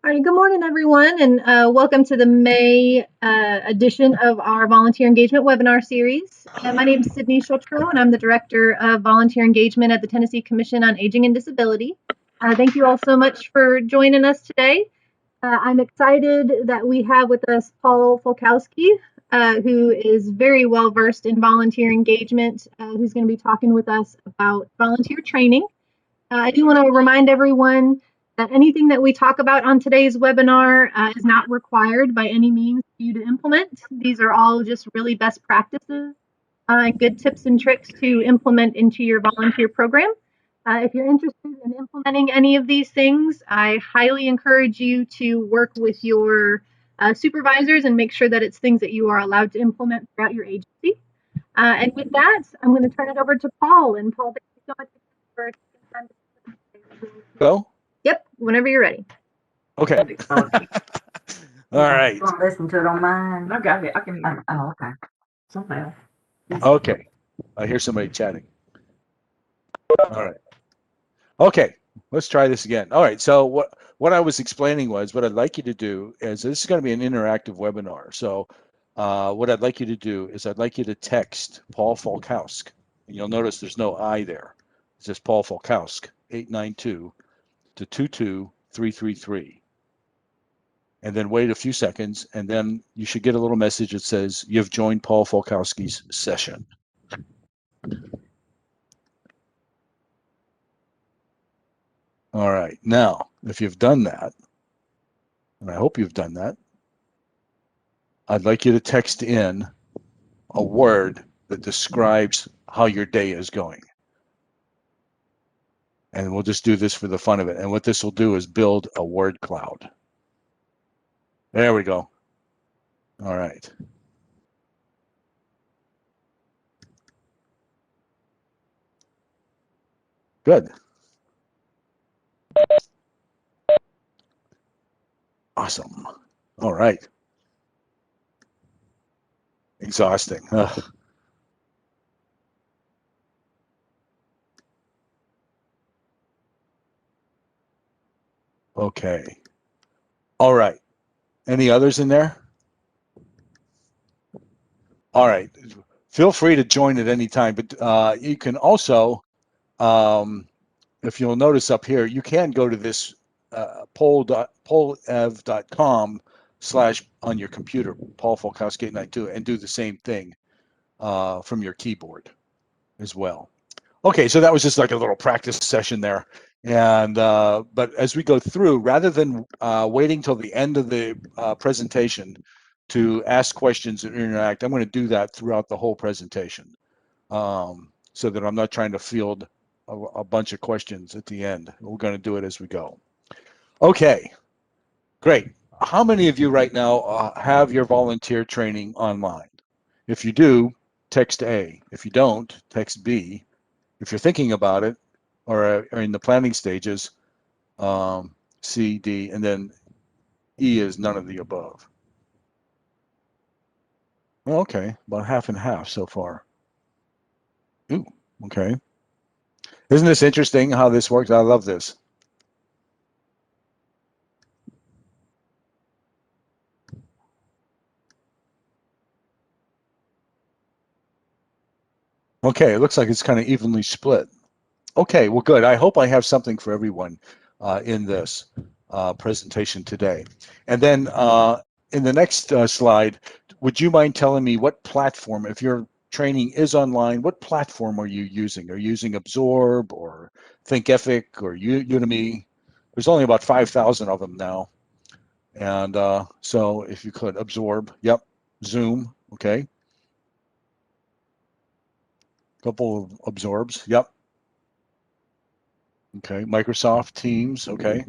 All right, good morning, everyone, and welcome to the May edition of our Volunteer Engagement webinar series. My name is Sydney Chotreau, and I'm the Director of Volunteer Engagement at the Tennessee Commission on Aging and Disability. Thank you all so much for joining us today. I'm excited that we have with us Paul Falkowski, who is very well versed in volunteer engagement, who's going to be talking with us about volunteer training. I do want to remind everyone that anything that we talk about on today's webinar is not required by any means for you to implement. These are all just really best practices and good tips and tricks to implement into your volunteer program. If you're interested in implementing any of these things, I highly encourage you to work with your supervisors and make sure that it's things that you are allowed to implement throughout your agency. And with that, I'm going to turn it over to Paul. And Paul, thank you so much for taking time to. Hello? Yep, whenever you're ready. Okay. All right. You want to listen to it on mine? I got it. I can. Oh, okay. Somehow. Okay. I hear somebody chatting. All right. Okay. Let's try this again. All right. So what I was explaining was what I'd like you to do is this is going to be an interactive webinar. So what I'd like you to do is I'd like you to text Paul Falkowski. You'll notice there's no I there. It's just Paul Falkowski, 892 to 22333. And then wait a few seconds, and then you should get a little message that says you've joined Paul Falkowski's session. All right, now, if you've done that, and I hope you've done that, I'd like you to text in a word that describes how your day is going. And we'll just do this for the fun of it. And what this will do is build a word cloud. There we go. All right. Good. Awesome. All right. Exhausting. Ugh. Okay. All right. Any others in there? All right. Feel free to join at any time, but you can also, if you'll notice up here, you can go to this polev.com/ on your computer, Paul Falkowski 892, and do the same thing from your keyboard as well. Okay, so that was just like a little practice session there. And but as we go through, rather than waiting till the end of the presentation to ask questions and interact, I'm going to do that throughout the whole presentation, so that I'm not trying to field a bunch of questions at the end. We're going to do it as we go. Okay, great. How many of you right now have your volunteer training online? If you do, text A. If you don't, text B. If you're thinking about it or are in the planning stages, C, D, and then E is none of the above. Well, okay, about half and half so far. Ooh, okay. Isn't this interesting how this works? I love this. Okay, it looks like it's kind of evenly split. Okay, well, good. I hope I have something for everyone in this presentation today. And then in the next slide, would you mind telling me what platform, if your training is online, what platform are you using? Are you using Absorb or Thinkific or Udemy? There's only about 5,000 of them now. And so if you could, Absorb, yep, Zoom, okay. Couple of Absorbs, yep. Okay, Microsoft Teams, okay.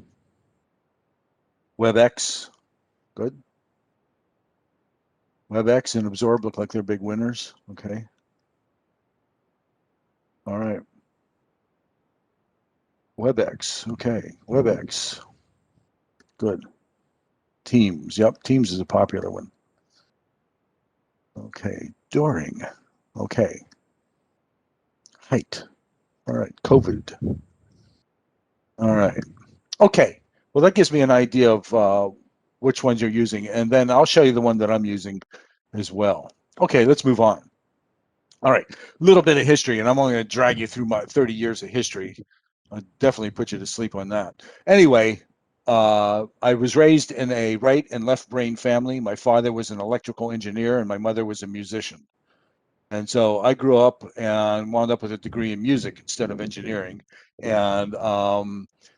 WebEx, good. WebEx and Absorb look like they're big winners, okay. All right. WebEx, okay, WebEx, good. Teams, yep, Teams is a popular one. Okay, During, okay. Height, all right, COVID. All right, okay. Well, that gives me an idea of which ones you're using, and then I'll show you the one that I'm using as well. Okay, let's move on. All right, a little bit of history, and I'm only going to drag you through my 30 years of history. I'll definitely put you to sleep on that. Anyway, I was raised in a right and left brain family. My father was an electrical engineer, and my mother was a musician. And so I grew up and wound up with a degree in music instead of engineering. And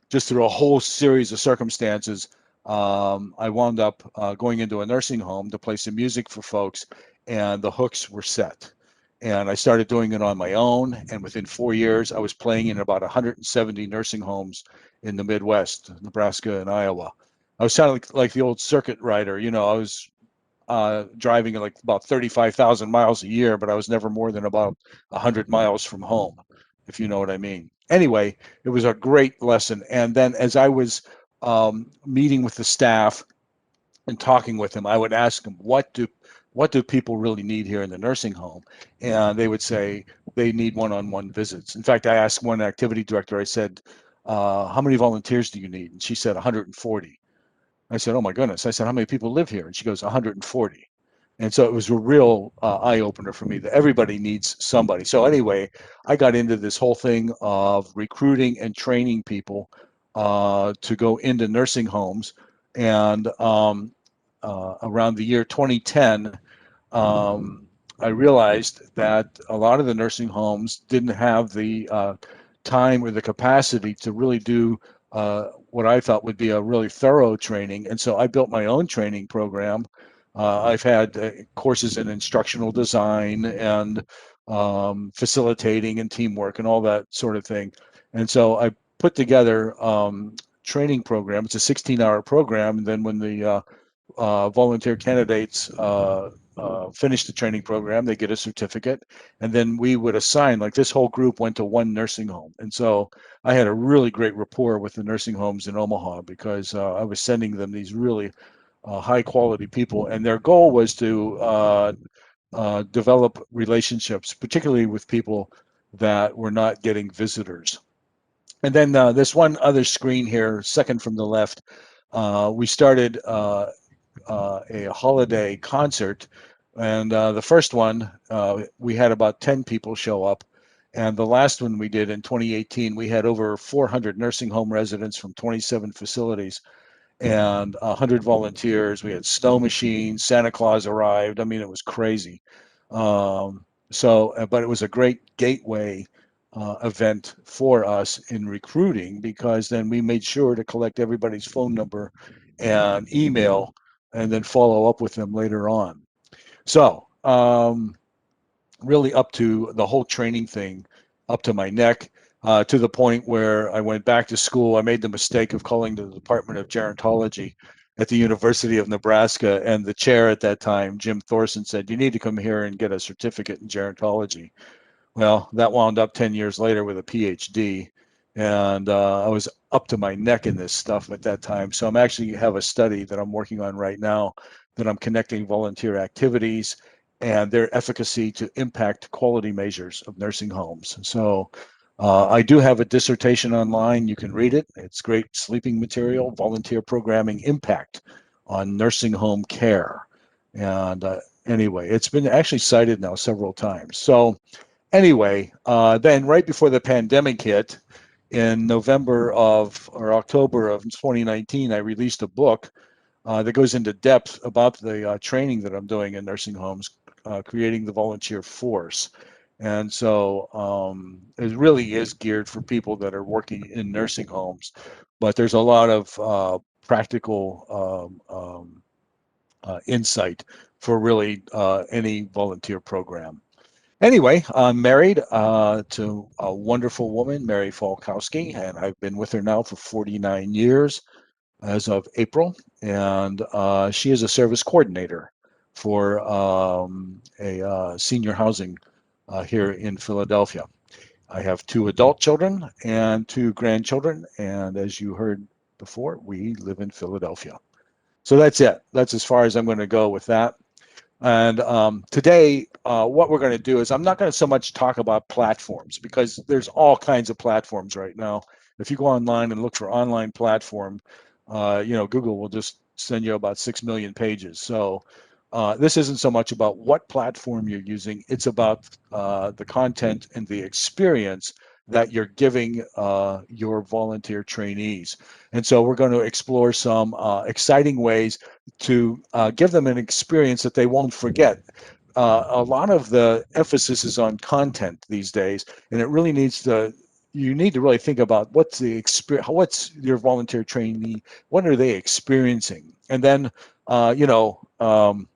just through a whole series of circumstances, I wound up going into a nursing home to play some music for folks, and the hooks were set. And I started doing it on my own. And within 4 years, I was playing in about 170 nursing homes in the Midwest, Nebraska and Iowa. I was sounding like the old circuit rider. You know, I was driving like about 35,000 miles a year, but I was never more than about 100 miles from home, if you know what I mean. Anyway, it was a great lesson. And then as I was meeting with the staff and talking with them, I would ask them, what do people really need here in the nursing home? And they would say they need one-on-one visits. In fact, I asked one activity director, I said, how many volunteers do you need? And she said 140. I said, oh my goodness. I said, how many people live here? And she goes, 140. And so it was a real eye opener for me that everybody needs somebody. So anyway, I got into this whole thing of recruiting and training people to go into nursing homes. And around the year 2010, um, I realized that a lot of the nursing homes didn't have the time or the capacity to really do what I thought would be a really thorough training. And so I built my own training program. I've had courses in instructional design and facilitating and teamwork and all that sort of thing. And so I put together training program. It's a 16-hour program. And then when the volunteer candidates finish the training program, they get a certificate, and then we would assign, like this whole group went to one nursing home. And so I had a really great rapport with the nursing homes in Omaha because I was sending them these really high quality people, and their goal was to develop relationships, particularly with people that were not getting visitors. And then this one other screen here, second from the left, we started a holiday concert. And the first one, we had about 10 people show up. And the last one we did in 2018, we had over 400 nursing home residents from 27 facilities and 100 volunteers. We had snow machines, Santa Claus arrived. I mean, it was crazy. But it was a great gateway event for us in recruiting, because then we made sure to collect everybody's phone number and email and then follow up with them later on. So really up to the whole training thing, up to my neck, to the point where I went back to school. I made the mistake of calling the Department of Gerontology at the University of Nebraska, and the chair at that time, Jim Thorson, said, you need to come here and get a certificate in gerontology. Well, that wound up 10 years later with a Ph.D. And I was up to my neck in this stuff at that time. So I'm actually have a study that I'm working on right now that I'm connecting volunteer activities and their efficacy to impact quality measures of nursing homes. So I do have a dissertation online. You can read it. It's great sleeping material, volunteer programming impact on nursing home care. And anyway, it's been actually cited now several times. So anyway, then right before the pandemic hit in November of or October of 2019, I released a book that goes into depth about the training that I'm doing in nursing homes, creating the volunteer force. And so it really is geared for people that are working in nursing homes, but there's a lot of practical insight for really any volunteer program. Anyway, I'm married to a wonderful woman, Mary Falkowski, and I've been with her now for 49 years as of April. And she is a service coordinator for a senior housing here in Philadelphia. I have 2 adult children and 2 grandchildren. And as you heard before, we live in Philadelphia. So that's it. That's as far as I'm going to go with that. And today, what we're going to do is I'm not going to so much talk about platforms, because there's all kinds of platforms right now. If you go online and look for online platform, Google will just send you about 6 million pages. So this isn't so much about what platform you're using. It's about the content and the experience that you're giving your volunteer trainees. And so we're going to explore some exciting ways to give them an experience that they won't forget. A lot of the emphasis is on content these days, and it really needs to. You need to really think about what's the experience, what's your volunteer trainee, what are they experiencing, and then uh, you know um,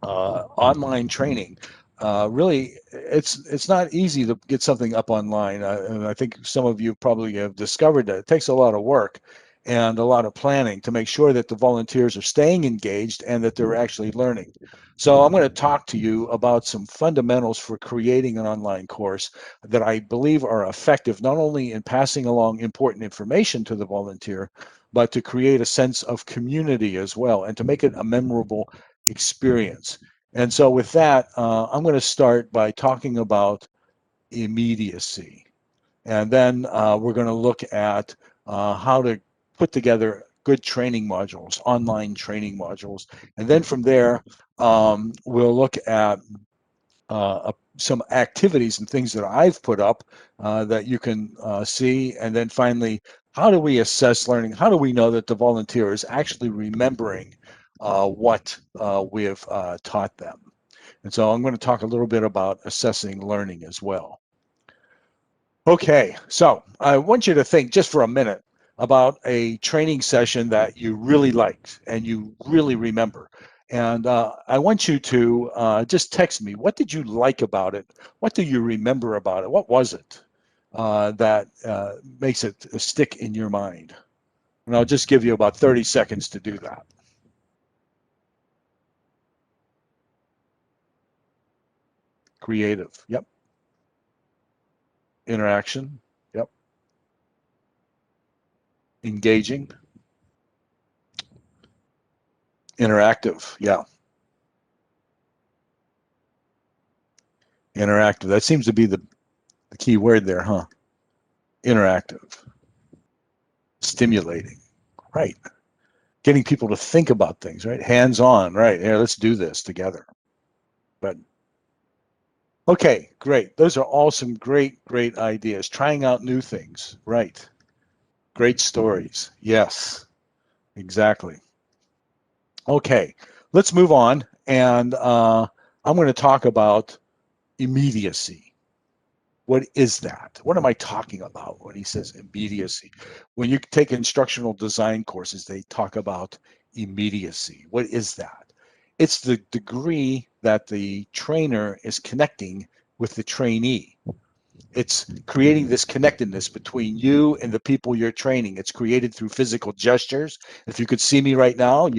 online training. Really, it's not easy to get something up online, and I think some of you probably have discovered that it takes a lot of work and a lot of planning to make sure that the volunteers are staying engaged and that they're actually learning. So I'm going to talk to you about some fundamentals for creating an online course that I believe are effective not only in passing along important information to the volunteer, but to create a sense of community as well and to make it a memorable experience. And so with that, I'm going to start by talking about immediacy. And then we're going to look at how to put together good training modules, online training modules. And then from there, we'll look at some activities and things that I've put up that you can see. And then finally, how do we assess learning? How do we know that the volunteer is actually remembering what we have taught them? And so I'm going to talk a little bit about assessing learning as well. Okay, so I want you to think just for a minute about a training session that you really liked and you really remember. And I want you to just text me. What did you like about it? What do you remember about it? What was it that makes it stick in your mind? And I'll just give you about 30 seconds to do that. Creative. Yep. Interaction. Yep. Engaging. Interactive. Yeah. Interactive. That seems to be the key word there, huh? Interactive. Stimulating. Right. Getting people to think about things, right? Hands on, right? Here, let's do this together. But okay, great. Those are all some great, great ideas. Trying out new things, right? Great stories. Yes, exactly. Okay, let's move on. And I'm going to talk about immediacy. What is that? What am I talking about when he says immediacy? When you take instructional design courses, they talk about immediacy. What is that? It's the degree that the trainer is connecting with the trainee. It's creating this connectedness between you and the people you're training. It's created through physical gestures. If you could see me right now,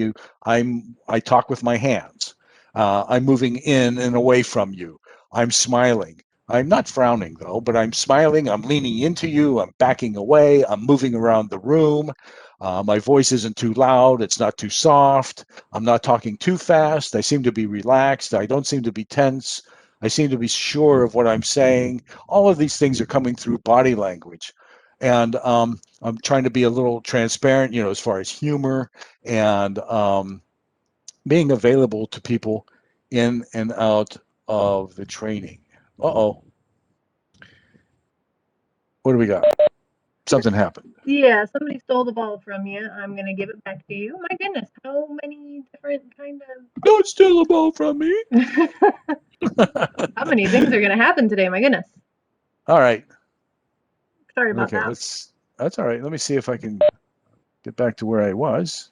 I talk with my hands. I'm moving in and away from you. I'm smiling. I'm not frowning though, but I'm smiling. I'm leaning into you. I'm backing away. I'm moving around the room. My voice isn't too loud. It's not too soft. I'm not talking too fast. I seem to be relaxed. I don't seem to be tense. I seem to be sure of what I'm saying. All of these things are coming through body language. And I'm trying to be a little transparent, as far as humor and being available to people in and out of the training. Uh-oh. What do we got? Something happened. Yeah, somebody stole the ball from you. I'm going to give it back to you. My goodness, how many different kind Don't steal the ball from me. of... how many things are going to happen today? My goodness. All right. Sorry about Okay, that. that's all right. Let me see if I can get back to where I was.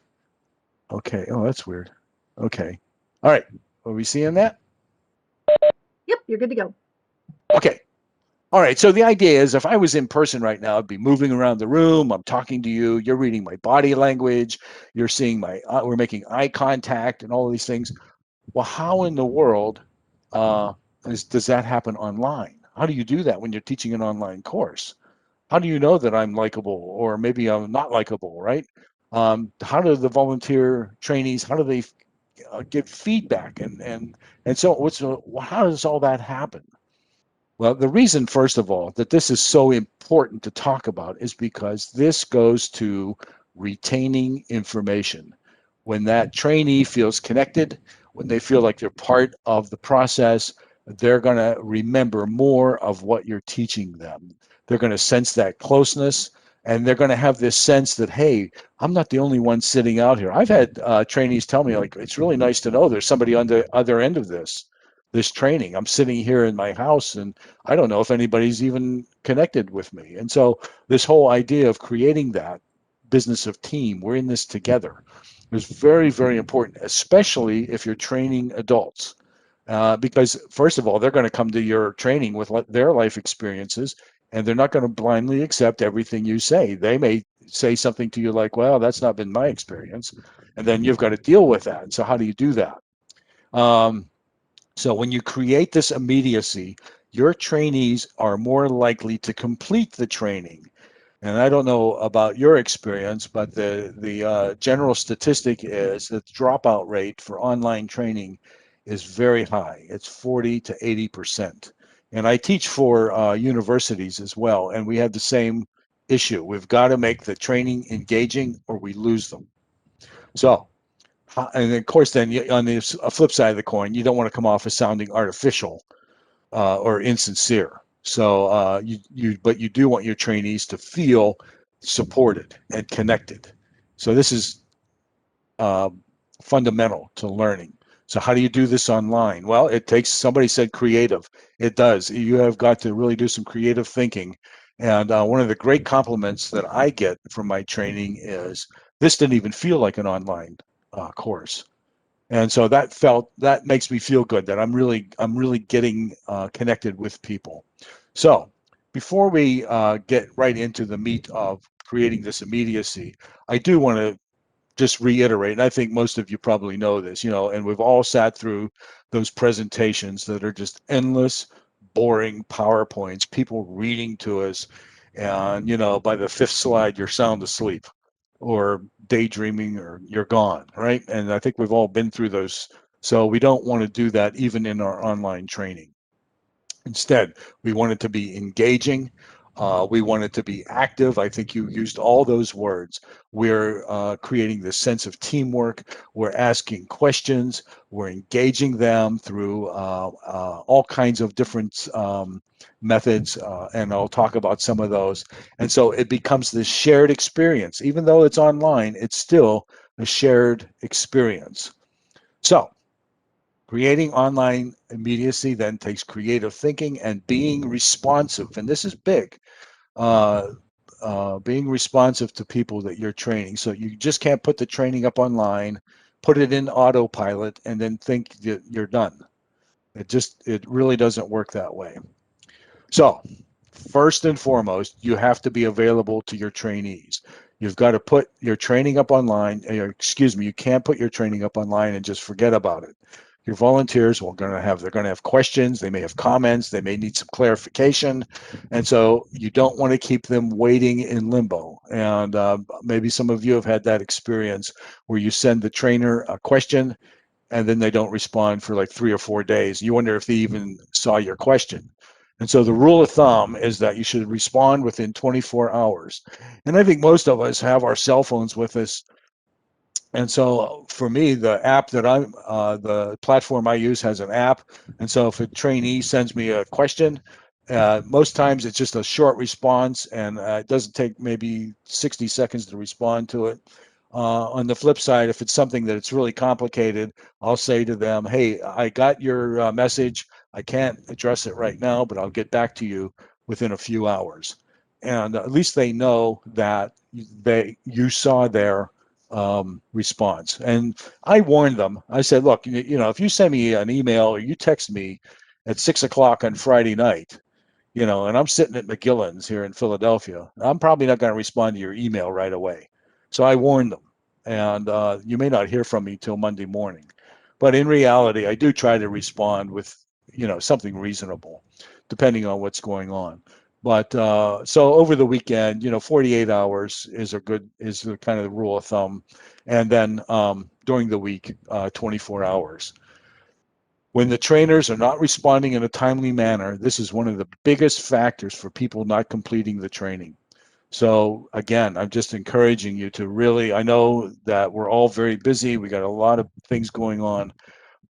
Okay. Oh, that's weird. Okay. All right. Are we seeing that? Yep, you're good to go. Okay. All right. So the idea is if I was in person right now, I'd be moving around the room. I'm talking to you. You're reading my body language. You're seeing we're making eye contact and all of these things. Well, how in the world does that happen online? How do you do that when you're teaching an online course? How do you know that I'm likable or maybe I'm not likable, right? How do the volunteer trainees, how do they give feedback and so how does all that happen? Well, the reason, first of all, that this is so important to talk about is because this goes to retaining information. When that trainee feels connected, when they feel like they're part of the process, they're going to remember more of what you're teaching them. They're going to sense that closeness, and they're going to have this sense that, hey, I'm not the only one sitting out here. I've had trainees tell me, like, it's really nice to know there's somebody on the other end of this training. I'm sitting here in my house, and I don't know if anybody's even connected with me. And so this whole idea of creating that business of team, we're in this together, is very, very important, especially if you're training adults. Because first of all, they're going to come to your training with their life experiences, and they're not going to blindly accept everything you say. They may say something to you like, well, that's not been my experience. And then you've got to deal with that. So how do you do that? So when you create this immediacy, your trainees are more likely to complete the training. And I don't know about your experience, but the general statistic is that the dropout rate for online training is very high. It's 40 to 80%. And I teach for universities as well, and we have the same issue. We've got to make the training engaging or we lose them. So, and of course, then on the flip side of the coin, you don't want to come off as sounding artificial or insincere. So but you do want your trainees to feel supported and connected. So this is fundamental to learning. So how do you do this online? Well, it takes, somebody said creative. It does. You have got to really do some creative thinking. And one of the great compliments that I get from my training is, this didn't even feel like an online course. And so that makes me feel good that I'm really getting connected with people. So before we get right into the meat of creating this immediacy, I do want to just reiterate, and I think most of you probably know this, and we've all sat through those presentations that are just endless, boring PowerPoints, people reading to us, and by the fifth slide you're sound asleep or daydreaming or you're gone, right? And I think we've all been through those. So we don't want to do that even in our online training. Instead, we want it to be engaging. We want it to be active. I think you used all those words. We're creating this sense of teamwork. We're asking questions. We're engaging them through all kinds of different methods, and I'll talk about some of those. And so it becomes this shared experience. Even though it's online, it's still a shared experience. So creating online immediacy then takes creative thinking and being responsive. And this is big, being responsive to people that you're training. So you just can't put the training up online, put it in autopilot, and then think that you're done. It really doesn't work that way. So first and foremost, you have to be available to your trainees. You've got to put your training up online. You can't put your training up online and just forget about it. Your volunteers they're going to have questions. They may have comments. They may need some clarification, and so you don't want to keep them waiting in limbo. And maybe some of you have had that experience where you send the trainer a question, and then they don't respond for like 3 or 4 days. You wonder if they even saw your question. And so the rule of thumb is that you should respond within 24 hours. And I think most of us have our cell phones with us. And so for me, the platform I use has an app. And so if a trainee sends me a question, most times it's just a short response, and it doesn't take maybe 60 seconds to respond to it. On the flip side, if it's something that it's really complicated, I'll say to them, hey, I got your message. I can't address it right now, but I'll get back to you within a few hours. And at least they know that you saw their response. And I warned them. I said, look, if you send me an email or you text me at 6 o'clock on Friday night, and I'm sitting at McGillen's here in Philadelphia, I'm probably not going to respond to your email right away. So I warned them, and you may not hear from me till Monday morning. But in reality, I do try to respond with, something reasonable, depending on what's going on. But so over the weekend, 48 hours is the kind of the rule of thumb, and then during the week, 24 hours. When the trainers are not responding in a timely manner, this is one of the biggest factors for people not completing the training. So again, I'm just encouraging you to really, I know that we're all very busy. We got a lot of things going on,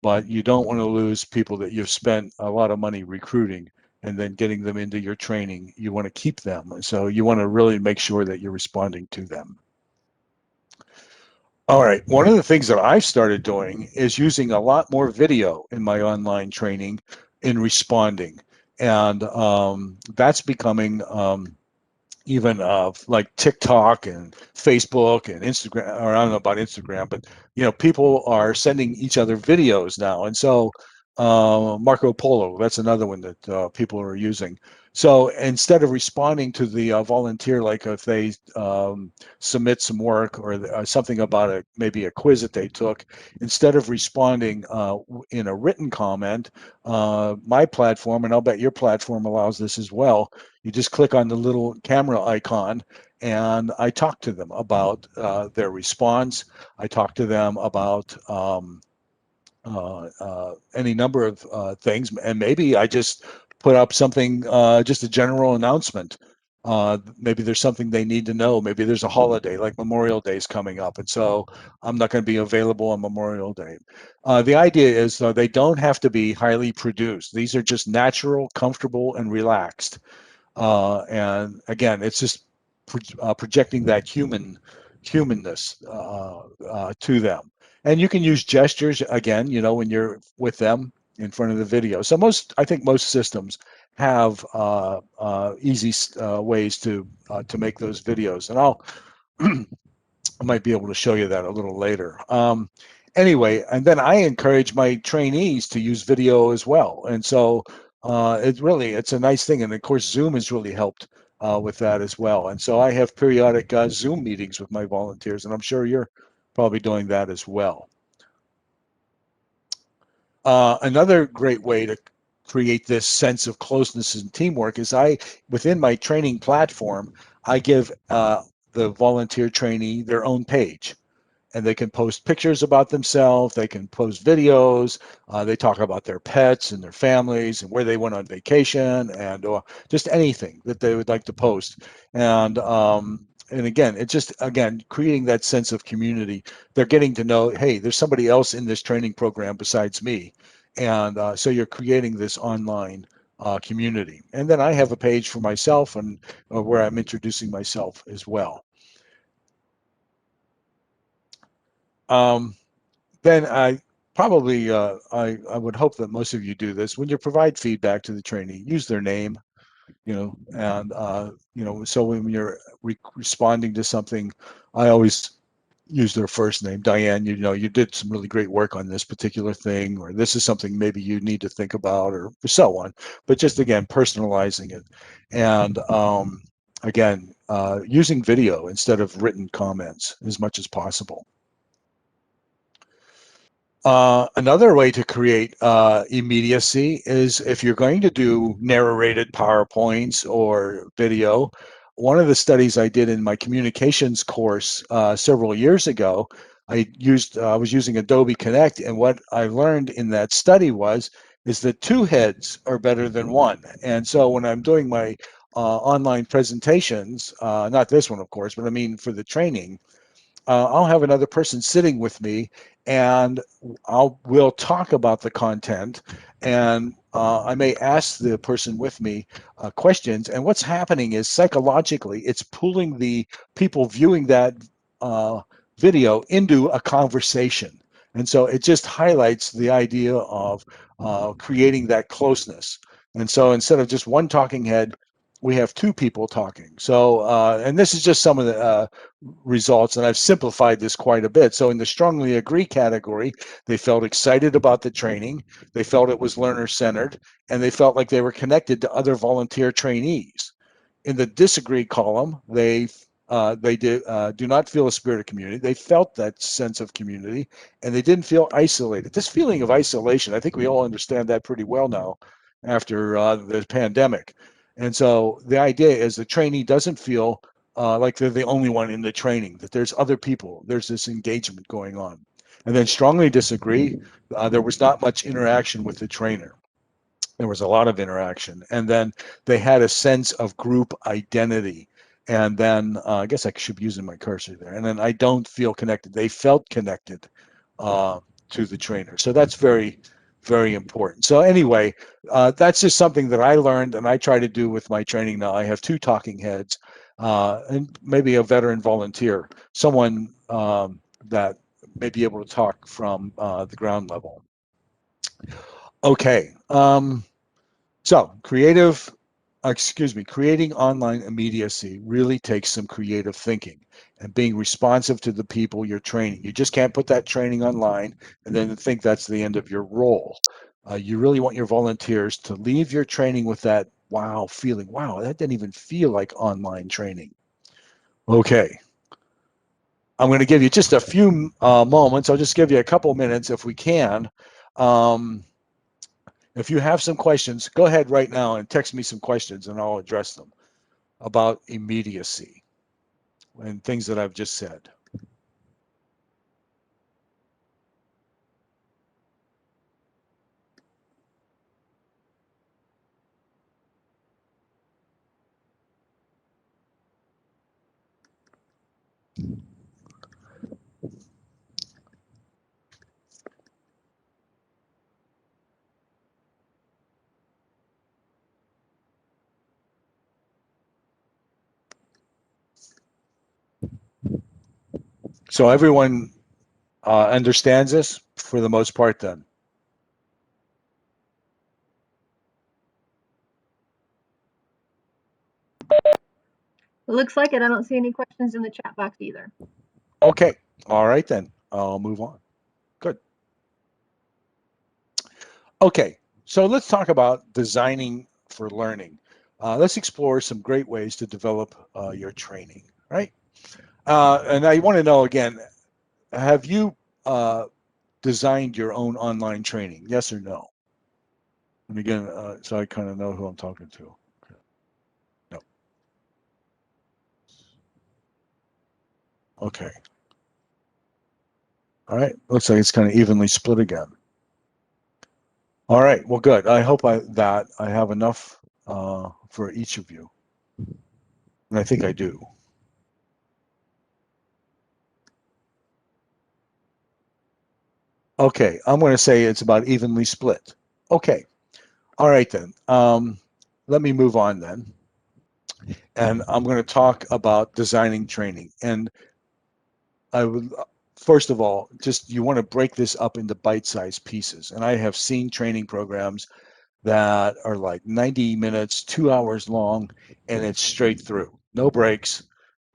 but you don't want to lose people that you've spent a lot of money recruiting and then getting them into your training. You want to keep them. So you want to really make sure that you're responding to them. All right. One of the things that I've started doing is using a lot more video in my online training in responding. And that's becoming even like TikTok and Facebook and Instagram, or I don't know about Instagram, but people are sending each other videos now, and so Marco Polo, that's another one that people are using. So instead of responding to the volunteer, like if they submit some work or something about maybe a quiz that they took, instead of responding in a written comment, my platform, and I'll bet your platform allows this as well, you just click on the little camera icon and I talk to them about their response. I talk to them about any number of things, and maybe I just put up something, just a general announcement. Maybe there's something they need to know. Maybe there's a holiday like Memorial Day is coming up, and so I'm not going to be available on Memorial Day. The idea is they don't have to be highly produced. These are just natural, comfortable, and relaxed. And again, it's just projecting that humanness to them. And you can use gestures again, when you're with them in front of the video. So I think most systems have easy ways to make those videos, and I might be able to show you that a little later. Anyway, and then I encourage my trainees to use video as well. And so it's a nice thing. And of course, Zoom has really helped with that as well. And so I have periodic Zoom meetings with my volunteers, and I'm sure you're probably doing that as well. Another great way to create this sense of closeness and teamwork is within my training platform, I give the volunteer trainee their own page, and they can post pictures about themselves. They can post videos. They talk about their pets and their families and where they went on vacation, and just anything that they would like to post. And again, it's just creating that sense of community. They're getting to know, hey, there's somebody else in this training program besides me, and so you're creating this online community. And then I have a page for myself and where I'm introducing myself as well. Then I probably I would hope that most of you do this. When you provide feedback to the trainee, use their name, and so when you're responding to something, I always use their first name. Diane, you did some really great work on this particular thing, or this is something maybe you need to think about, or so on. But just again, personalizing it, and again, using video instead of written comments as much as possible. Another way to create immediacy is if you're going to do narrated PowerPoints or video. One of the studies I did in my communications course several years ago, I was using Adobe Connect, and what I learned in that study is that two heads are better than one. And so when I'm doing my online presentations, not this one, of course, but I mean for the training, I'll have another person sitting with me, and we'll talk about the content, and I may ask the person with me questions. And what's happening is psychologically, it's pulling the people viewing that video into a conversation. And so it just highlights the idea of creating that closeness. And so instead of just one talking head, we have two people talking. So, and this is just some of the results, and I've simplified this quite a bit. So in the strongly agree category, they felt excited about the training, they felt it was learner-centered, and they felt like they were connected to other volunteer trainees. In the disagree column, they do not feel a spirit of community. They felt that sense of community, and they didn't feel isolated. This feeling of isolation, I think we all understand that pretty well now after the pandemic. And so the idea is the trainee doesn't feel like they're the only one in the training, that there's other people, there's this engagement going on. And then strongly disagree, there was not much interaction with the trainer. There was a lot of interaction. And then they had a sense of group identity. And then I guess I should be using my cursor there. And then I don't feel connected. They felt connected to the trainer. So that's very, very important. So anyway, that's just something that I learned and I try to do with my training now. I have two talking heads and maybe a veteran volunteer, someone that may be able to talk from the ground level. Okay. So creating online immediacy really takes some creative thinking and being responsive to the people you're training. You just can't put that training online and then think that's the end of your role. You really want your volunteers to leave your training with that wow feeling. Wow, that didn't even feel like online training. Okay. I'm going to give you just a few moments. I'll just give you a couple minutes if we can. If you have some questions, go ahead right now and text me some questions and I'll address them about immediacy and things that I've just said. So everyone understands this for the most part then? It looks like it. I don't see any questions in the chat box either. Okay. All right then. I'll move on. Good. Okay. So let's talk about designing for learning. Let's explore some great ways to develop your training, right? And I want to know again, have you designed your own online training? Yes or no? And again, so I kind of know who I'm talking to. No. Okay. All right. Looks like it's kind of evenly split again. All right. Well, good. I hope that I have enough for each of you. And I think I do. Okay. I'm going to say it's about evenly split. Okay. All right then. Let me move on then. And I'm going to talk about designing training. And I would, first of all, just you want to break this up into bite-sized pieces. And I have seen training programs that are like 90 minutes, 2 hours long, and it's straight through, no breaks.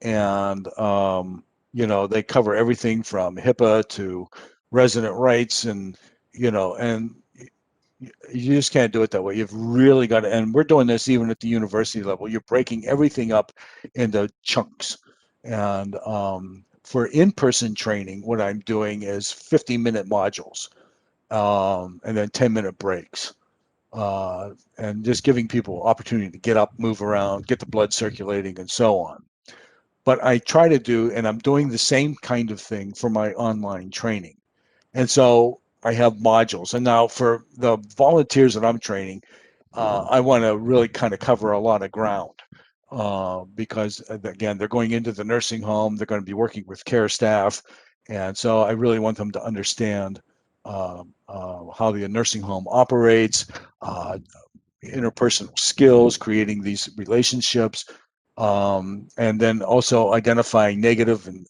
And, they cover everything from HIPAA to resident rights and you just can't do it that way. You've really got to, and we're doing this even at the university level. You're breaking everything up into chunks. And for in-person training, what I'm doing is 50-minute modules and then 10-minute breaks. And just giving people opportunity to get up, move around, get the blood circulating, and so on. But I try to do, and I'm doing the same kind of thing for my online training. And so I have modules. And now for the volunteers that I'm training, I want to really kind of cover a lot of ground because, again, they're going into the nursing home. They're going to be working with care staff. And so I really want them to understand how the nursing home operates, interpersonal skills, creating these relationships, and then also identifying negative and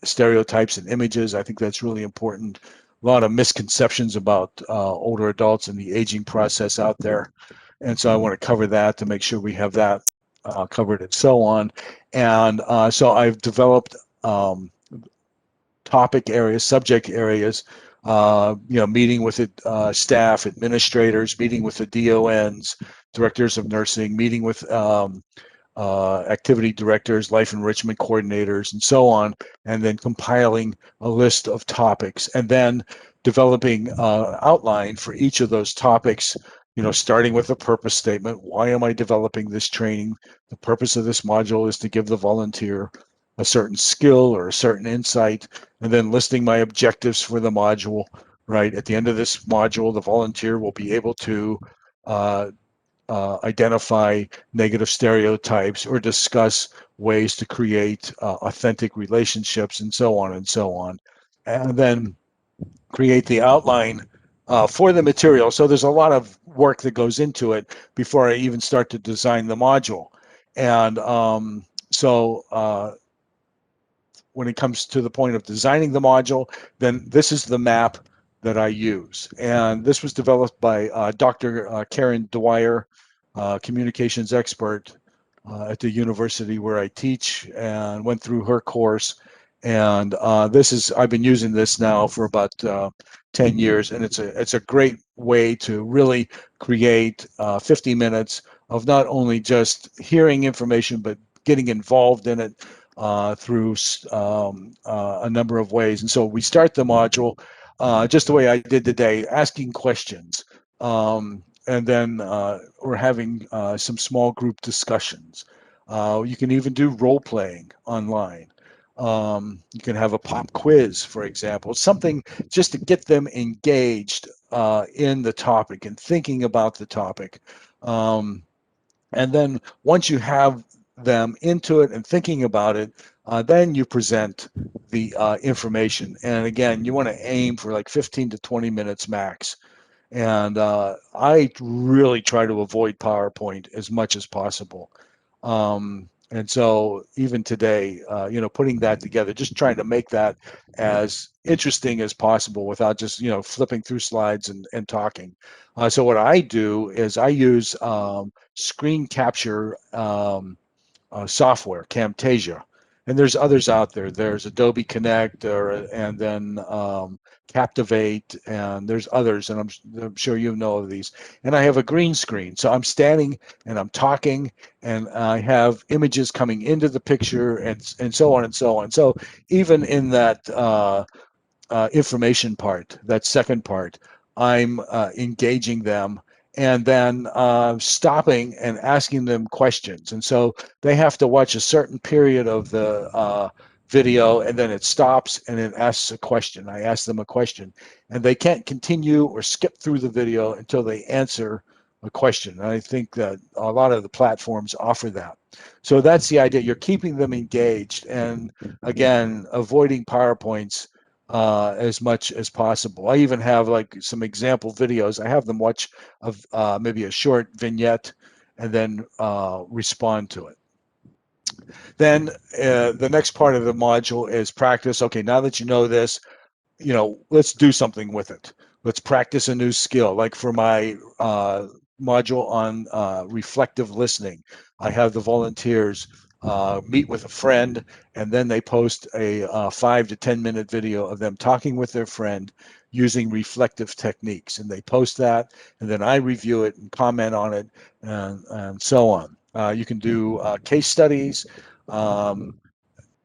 stereotypes and images. I think that's really important. A lot of misconceptions about older adults and the aging process out there. And so I want to cover that to make sure we have that covered and so on. And so I've developed topic areas, subject areas, meeting with staff, administrators, meeting with the DONs, directors of nursing, meeting with activity directors, life enrichment coordinators, and so on, and then compiling a list of topics, and then developing outline for each of those topics, starting with a purpose statement. Why am I developing this training? The purpose of this module is to give the volunteer a certain skill or a certain insight, and then listing my objectives for the module, right? At the end of this module, the volunteer will be able to identify negative stereotypes or discuss ways to create authentic relationships and so on and so on. And then create the outline for the material. So there's a lot of work that goes into it before I even start to design the module. And when it comes to the point of designing the module, then this is the map that I use. And this was developed by Dr. Karen Dwyer, communications expert at the university where I teach, and went through her course. And I've been using this now for about 10 years, and it's a great way to really create 50 minutes of not only just hearing information, but getting involved in it through a number of ways. And so we start the module just the way I did today, asking questions. And then we're having some small group discussions. You can even do role playing online. You can have a pop quiz, for example, something just to get them engaged in the topic and thinking about the topic. And then once you have them into it and thinking about it, then you present the information. And again, you want to aim for like 15 to 20 minutes max. And I really try to avoid PowerPoint as much as possible. And so even today, putting that together, just trying to make that as interesting as possible without just, flipping through slides and talking. So what I do is I use screen capture software, Camtasia. And there's others out there. There's Adobe Connect, and then Captivate, and there's others, and I'm sure you know of these. And I have a green screen, so I'm standing and I'm talking, and I have images coming into the picture, and so on and so on. So even in that information part, that second part, I'm engaging them and then stopping and asking them questions. And so they have to watch a certain period of the video, and then it stops and it asks a question. I ask them a question, and they can't continue or skip through the video until they answer a question. And I think that a lot of the platforms offer that. So that's the idea. You're keeping them engaged, and again, avoiding PowerPoints as much as possible. I even have like some example videos. I have them watch of maybe a short vignette and then respond to it. Then the next part of the module is practice. Okay, now that you know this, let's do something with it. Let's practice a new skill. Like for my module on reflective listening, I have the volunteers meet with a friend, and then they post a 5 to 10 minute video of them talking with their friend using reflective techniques. And they post that, and then I review it and comment on it, and so on. You can do case studies.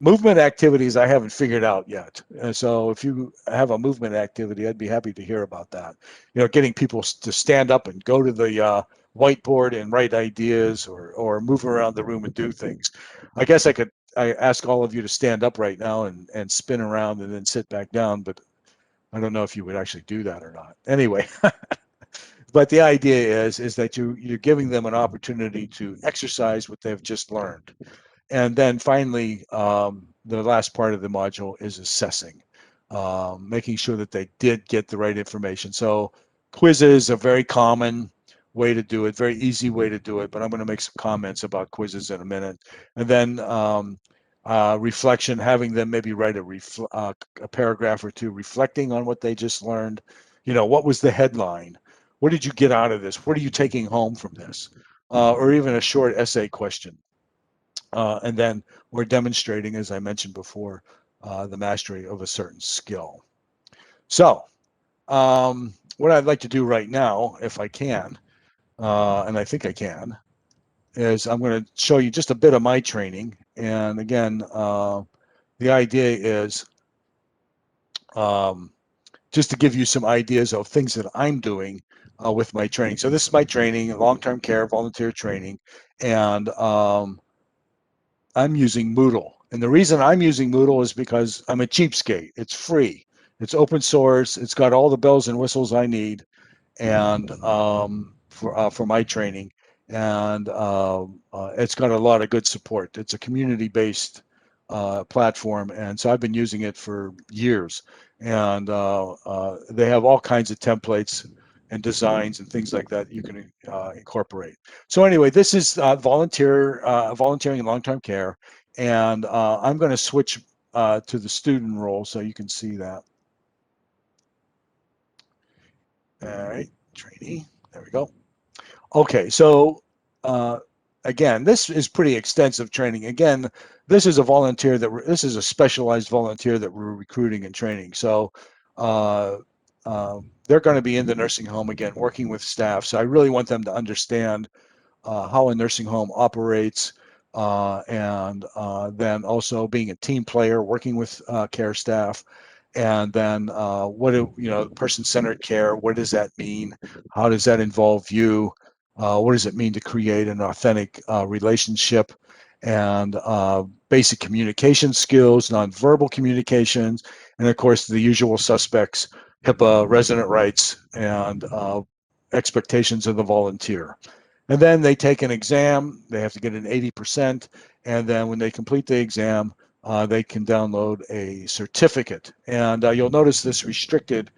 Movement activities I haven't figured out yet. So if you have a movement activity, I'd be happy to hear about that. Getting people to stand up and go to the whiteboard and write ideas, or move around the room and do things. I guess I ask all of you to stand up right now and spin around and then sit back down, but I don't know if you would actually do that or not. Anyway, but the idea is that you're giving them an opportunity to exercise what they've just learned. And then finally, the last part of the module is assessing, making sure that they did get the right information. So quizzes are very common way to do it, very easy way to do it, but I'm going to make some comments about quizzes in a minute. And then reflection, having them maybe write a paragraph or two reflecting on what they just learned. What was the headline? What did you get out of this? What are you taking home from this? Or even a short essay question. And then we're demonstrating, as I mentioned before, the mastery of a certain skill. So what I'd like to do right now, if I can, and I think I can, is I'm going to show you just a bit of my training. And again, the idea is just to give you some ideas of things that I'm doing with my training. So this is my training, long-term care volunteer training, and I'm using Moodle. And the reason I'm using Moodle is because I'm a cheapskate. It's free. It's open source. It's got all the bells and whistles I need, and for my training. and it's got a lot of good support. It's a community-based platform, and so I've been using it for years. And they have all kinds of templates and designs and things like that you can incorporate. So anyway, this is volunteering in long-term care, and I'm going to switch to the student role so you can see that. All right, trainee. There we go. Okay, so again, this is pretty extensive training. Again, this is a specialized volunteer that we're recruiting and training. So they're going to be in the nursing home again, working with staff. So I really want them to understand how a nursing home operates, and then also being a team player, working with care staff, and then person-centered care. What does that mean? How does that involve you? What does it mean to create an authentic relationship? And basic communication skills, nonverbal communications, and of course the usual suspects: HIPAA, resident rights, and expectations of the volunteer. And then they take an exam. They have to get an 80%. And then when they complete the exam, they can download a certificate. And you'll notice this restricted.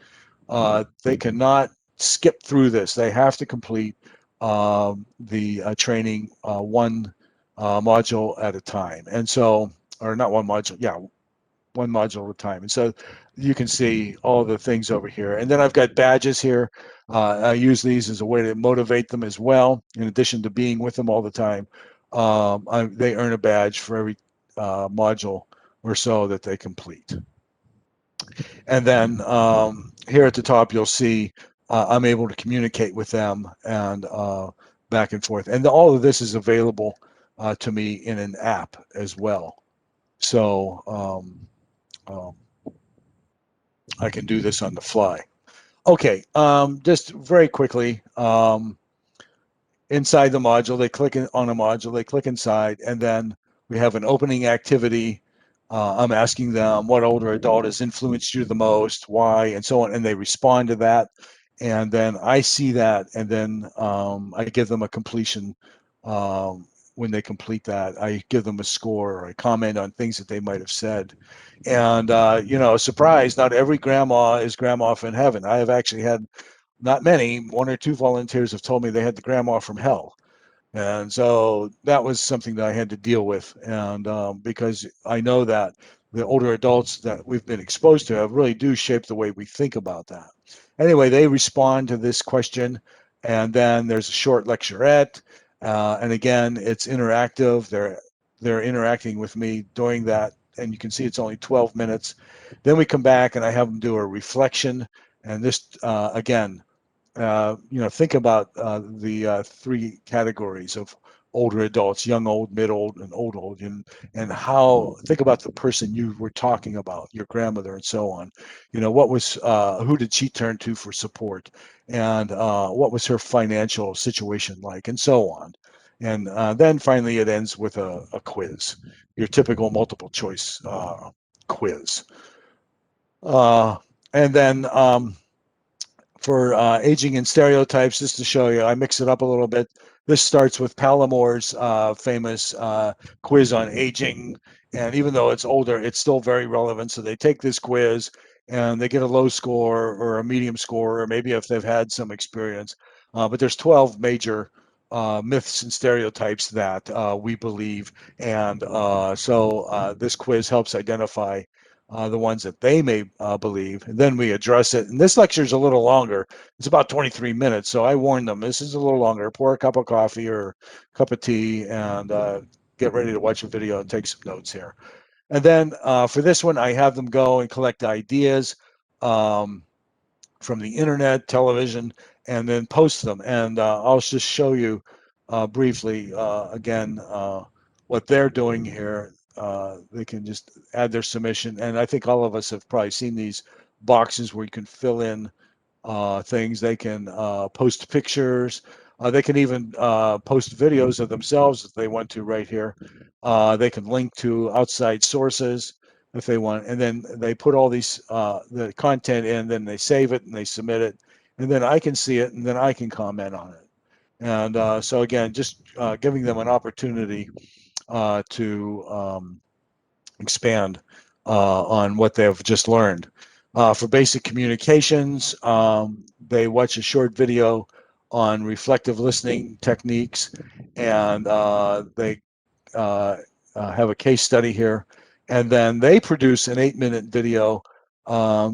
They cannot skip through this. They have to complete the training one module at a time. And so, or not one module, yeah, one module at a time. And so you can see all the things over here. And then I've got badges here. I use these as a way to motivate them as well. In addition to being with them all the time, they earn a badge for every module or so that they complete. And then here at the top, you'll see I'm able to communicate with them and back and forth. And all of this is available to me in an app as well. So I can do this on the fly. Okay, just very quickly, inside the module, they click on a module, they click inside, and then we have an opening activity. I'm asking them what older adult has influenced you the most, why, and so on, and they respond to that. And then I see that, and then I give them a completion. When they complete that, I give them a score, or I comment on things that they might have said. And surprise, not every grandma is grandma in heaven. I have actually had not many, one or two volunteers have told me they had the grandma from hell. And so that was something that I had to deal with. And because I know that the older adults that we've been exposed to have really do shape the way we think about that. Anyway, they respond to this question, and then there's a short lecturette. And again, it's interactive. They're interacting with me during that, and you can see it's only 12 minutes. Then we come back, and I have them do a reflection. And this, again, think about the three categories of older adults: young, old, mid, old, and old, old, and how think about the person you were talking about, your grandmother, and so on. What was who did she turn to for support, and what was her financial situation like, and so on. And then finally, it ends with a quiz, your typical multiple choice quiz. And then for aging and stereotypes, just to show you, I mix it up a little bit. This starts with Palomore's famous quiz on aging. And even though it's older, it's still very relevant. So they take this quiz and they get a low score or a medium score, or maybe if they've had some experience. But there's 12 major myths and stereotypes that we believe. And so this quiz helps identify the ones that they may believe, and then we address it. And this lecture is a little longer. It's about 23 minutes, so I warned them, this is a little longer. Pour a cup of coffee or a cup of tea and get ready to watch a video and take some notes here. And then for this one, I have them go and collect ideas from the internet, television, and then post them. And I'll just show you briefly again what they're doing here. They can just add their submission, and I think all of us have probably seen these boxes where you can fill in things. They can post pictures. They can even post videos of themselves if they want to right here. They can link to outside sources if they want, and then they put all these the content in, then they save it and they submit it, and then I can see it, and then I can comment on it. And so again, just giving them an opportunity to expand on what they've just learned. For basic communications, they watch a short video on reflective listening techniques, and they have a case study here, and then they produce an 8-minute video a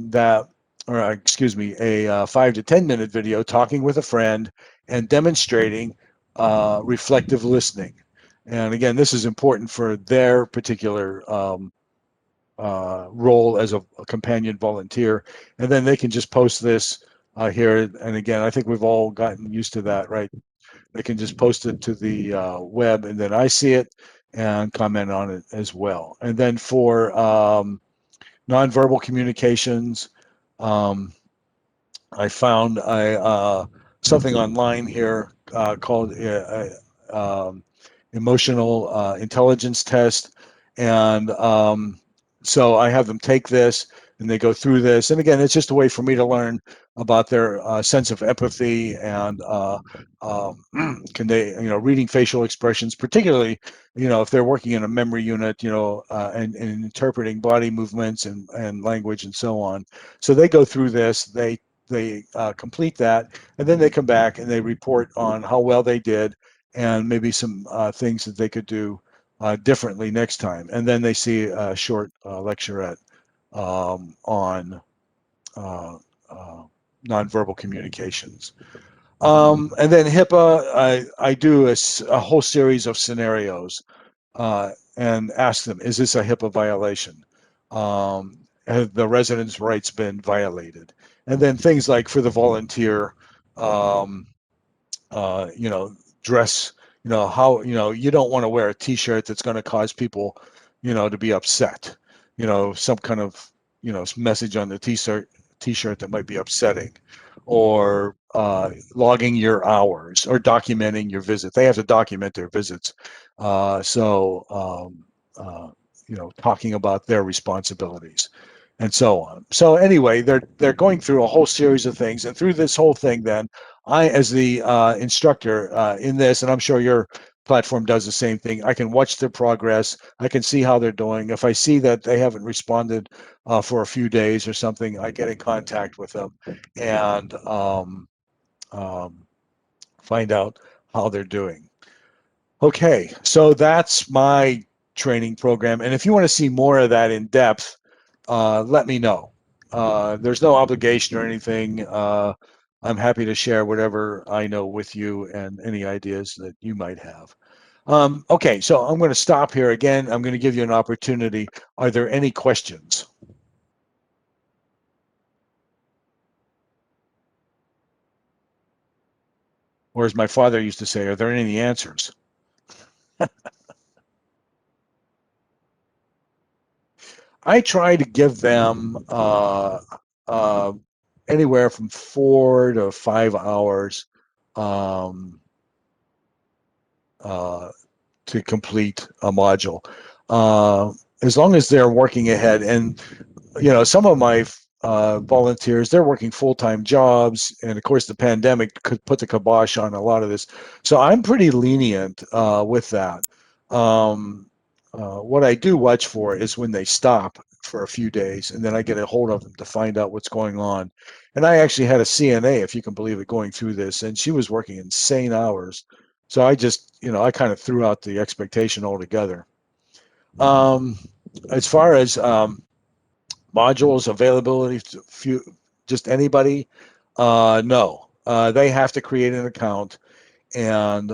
5 to 10-minute video talking with a friend and demonstrating reflective listening. And again, this is important for their particular role as a companion volunteer. And then they can just post this here. And again, I think we've all gotten used to that, right? They can just post it to the web, and then I see it and comment on it as well. And then for nonverbal communications, I found something online here called emotional intelligence test, and so I have them take this and they go through this. And again, it's just a way for me to learn about their sense of empathy and can they, reading facial expressions, particularly, if they're working in a memory unit, and interpreting body movements and language and so on. So they go through this, they complete that, and then they come back and they report on how well they did and maybe some things that they could do differently next time. And then they see a short lecturette on nonverbal communications. And then HIPAA, I do a whole series of scenarios and ask them, is this a HIPAA violation? Have the residents' rights been violated? And then things like for the volunteer, dress, how, you don't want to wear a t-shirt that's going to cause people, to be upset, some kind of, message on the t-shirt that might be upsetting, or logging your hours or documenting your visit. They have to document their visits. Talking about their responsibilities and so on. So anyway, they're going through a whole series of things, and through this whole thing, then I, as the instructor in this, and I'm sure your platform does the same thing, I can watch their progress. I can see how they're doing. If I see that they haven't responded for a few days or something, I get in contact with them and find out how they're doing. Okay, so that's my training program. And if you want to see more of that in depth, let me know. There's no obligation or anything. I'm happy to share whatever I know with you and any ideas that you might have. Okay, so I'm going to stop here again. I'm going to give you an opportunity. Are there any questions? Or as my father used to say, are there any answers? I try to give them anywhere from 4 to 5 hours to complete a module, as long as they're working ahead. And some of my volunteers, they're working full-time jobs, and of course the pandemic could put the kibosh on a lot of this, so I'm pretty lenient with that. What I do watch for is when they stop for a few days, and then I get a hold of them to find out what's going on. And I actually had a CNA, if you can believe it, going through this, and she was working insane hours. So I just, I kind of threw out the expectation altogether. As far as modules availability to just anybody, no. They have to create an account, and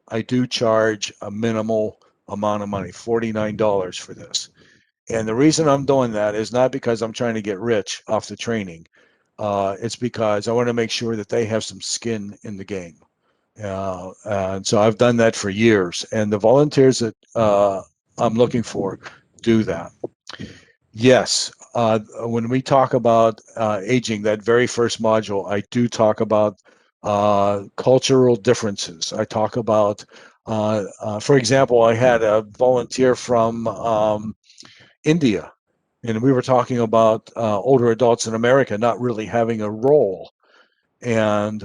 I do charge a minimal amount of money, $49 for this. And the reason I'm doing that is not because I'm trying to get rich off the training. It's because I want to make sure that they have some skin in the game. And so I've done that for years, and the volunteers that I'm looking for do that. Yes, when we talk about aging, that very first module, I do talk about cultural differences. I talk about, for example, I had a volunteer from India, and we were talking about older adults in America not really having a role. And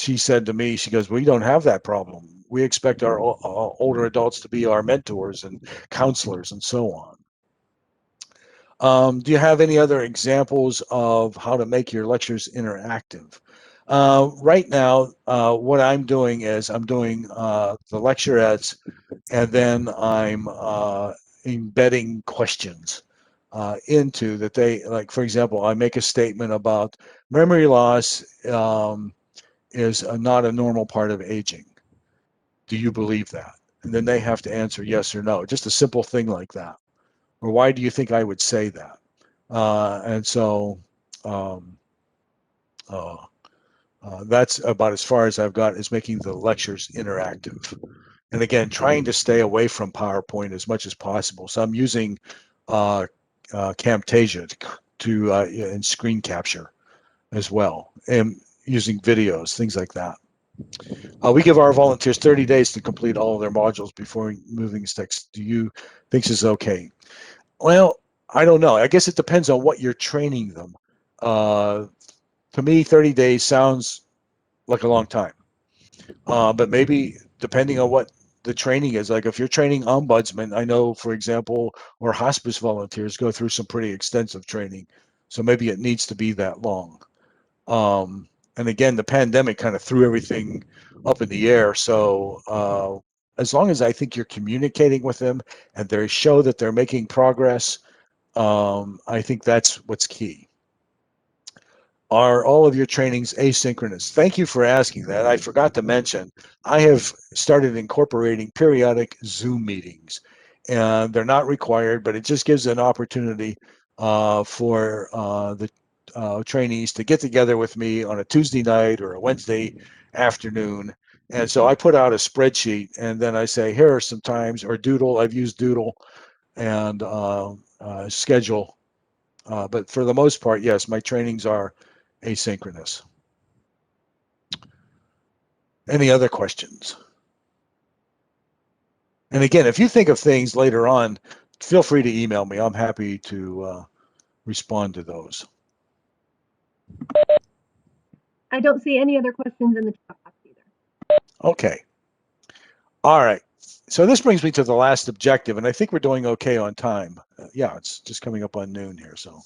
she said to me, she goes, we don't have that problem. We expect our older adults to be our mentors and counselors and so on. Do you have any other examples of how to make your lectures interactive? Right now, what I'm doing is I'm doing the lecturettes, and then I'm embedding questions into that. They, like, for example, I make a statement about memory loss is not a normal part of aging. Do you believe that? And then they have to answer yes or no. Just a simple thing like that. Or why do you think I would say that? And so um, uh, that's about as far as I've got, is making the lectures interactive. And again, trying to stay away from PowerPoint as much as possible. So I'm using Camtasia to and screen capture as well, and using videos, things like that. We give our volunteers 30 days to complete all of their modules before moving sticks. Do you think this is okay? Well, I don't know. I guess it depends on what you're training them. To me, 30 days sounds like a long time. But maybe depending on what the training is, like if you're training ombudsmen, I know, for example, or hospice volunteers go through some pretty extensive training. So maybe it needs to be that long. And again, the pandemic kind of threw everything up in the air. So as long as I think you're communicating with them and they show that they're making progress, I think that's what's key. Are all of your trainings asynchronous? Thank you for asking that. I forgot to mention, I have started incorporating periodic Zoom meetings. And they're not required, but it just gives an opportunity for the trainees to get together with me on a Tuesday night or a Wednesday afternoon. And so I put out a spreadsheet, and then I say, here are some times, or Doodle. I've used Doodle, and schedule. But for the most part, yes, my trainings are asynchronous. Any other questions? And again, if you think of things later on, feel free to email me. I'm happy to respond to those. I don't see any other questions in the chat box either. Okay. All right. So this brings me to the last objective, and I think we're doing okay on time. Yeah, it's just coming up on noon here, so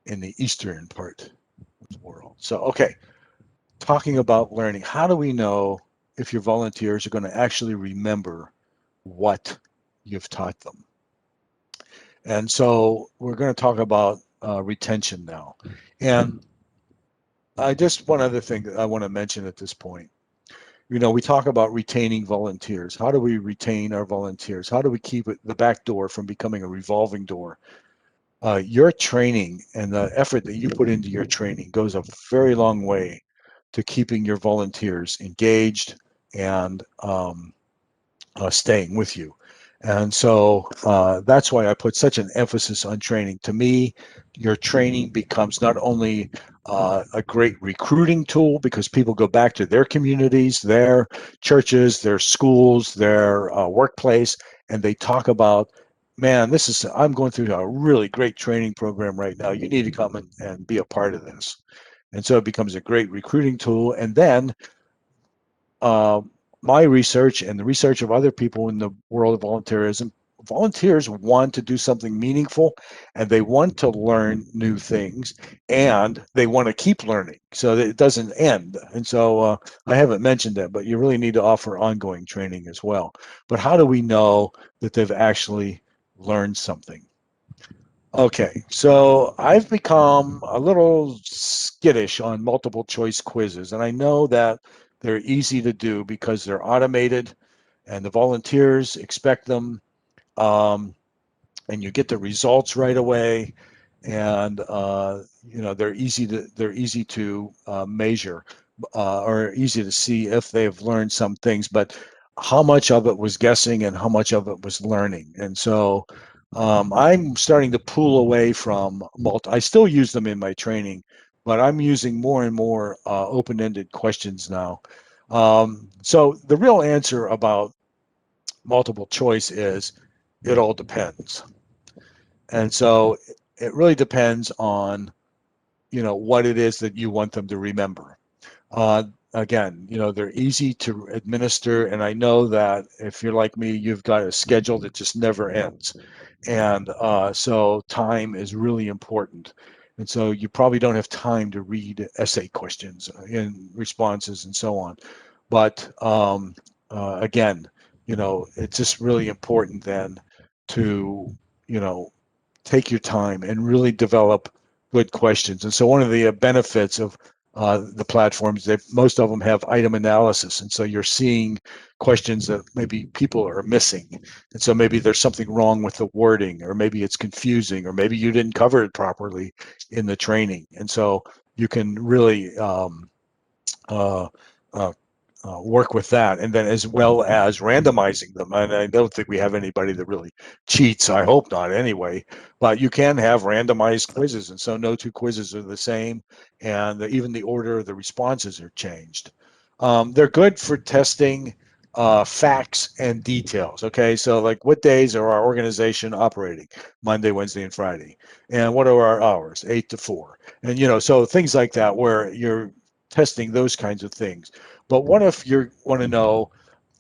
in the eastern part of the world. So, okay. Talking about learning, how do we know if your volunteers are going to actually remember what you've taught them? And so we're going to talk about retention now. And one other thing that I want to mention at this point. You know, we talk about retaining volunteers. How do we retain our volunteers? How do we keep the back door from becoming a revolving door? Your training and the effort that you put into your training goes a very long way to keeping your volunteers engaged and staying with you. And so that's why I put such an emphasis on training. To me, your training becomes not only a great recruiting tool, because people go back to their communities, their churches, their schools, their workplace, and they talk about, man, I'm going through a really great training program right now. You need to come and be a part of this. And so it becomes a great recruiting tool. And then my research and the research of other people in the world of volunteerism, volunteers want to do something meaningful, and they want to learn new things, and they want to keep learning so that it doesn't end. And so I haven't mentioned that, but you really need to offer ongoing training as well. But how do we know that they've actually learned something? Okay, so I've become a little skittish on multiple choice quizzes, and I know that they're easy to do because they're automated and the volunteers expect them, and you get the results right away, and they're easy to measure, or easy to see if they've learned some things, but how much of it was guessing and how much of it was learning. And so I'm starting to pull away from I still use them in my training, but I'm using more and more open-ended questions now. So the real answer about multiple choice is it all depends. And so it really depends on what it is that you want them to remember. again, they're easy to administer. And I know that if you're like me, you've got a schedule that just never ends. And so time is really important. And so you probably don't have time to read essay questions and responses and so on. But again, it's just really important then to, take your time and really develop good questions. And so one of the benefits of the platforms, that most of them have item analysis. And so you're seeing questions that maybe people are missing. And so maybe there's something wrong with the wording, or maybe it's confusing, or maybe you didn't cover it properly in the training. And so you can really uh, uh, work with that, and then as well as randomizing them. And I don't think we have anybody that really cheats. I hope not, anyway. But you can have randomized quizzes, and so no two quizzes are the same, and even the order of the responses are changed. They're good for testing facts and details. Okay, so like, what days are our organization operating? Monday, Wednesday, and Friday. And what are our hours? 8 to 4. And so things like that, where you're testing those kinds of things. But what if you want to know,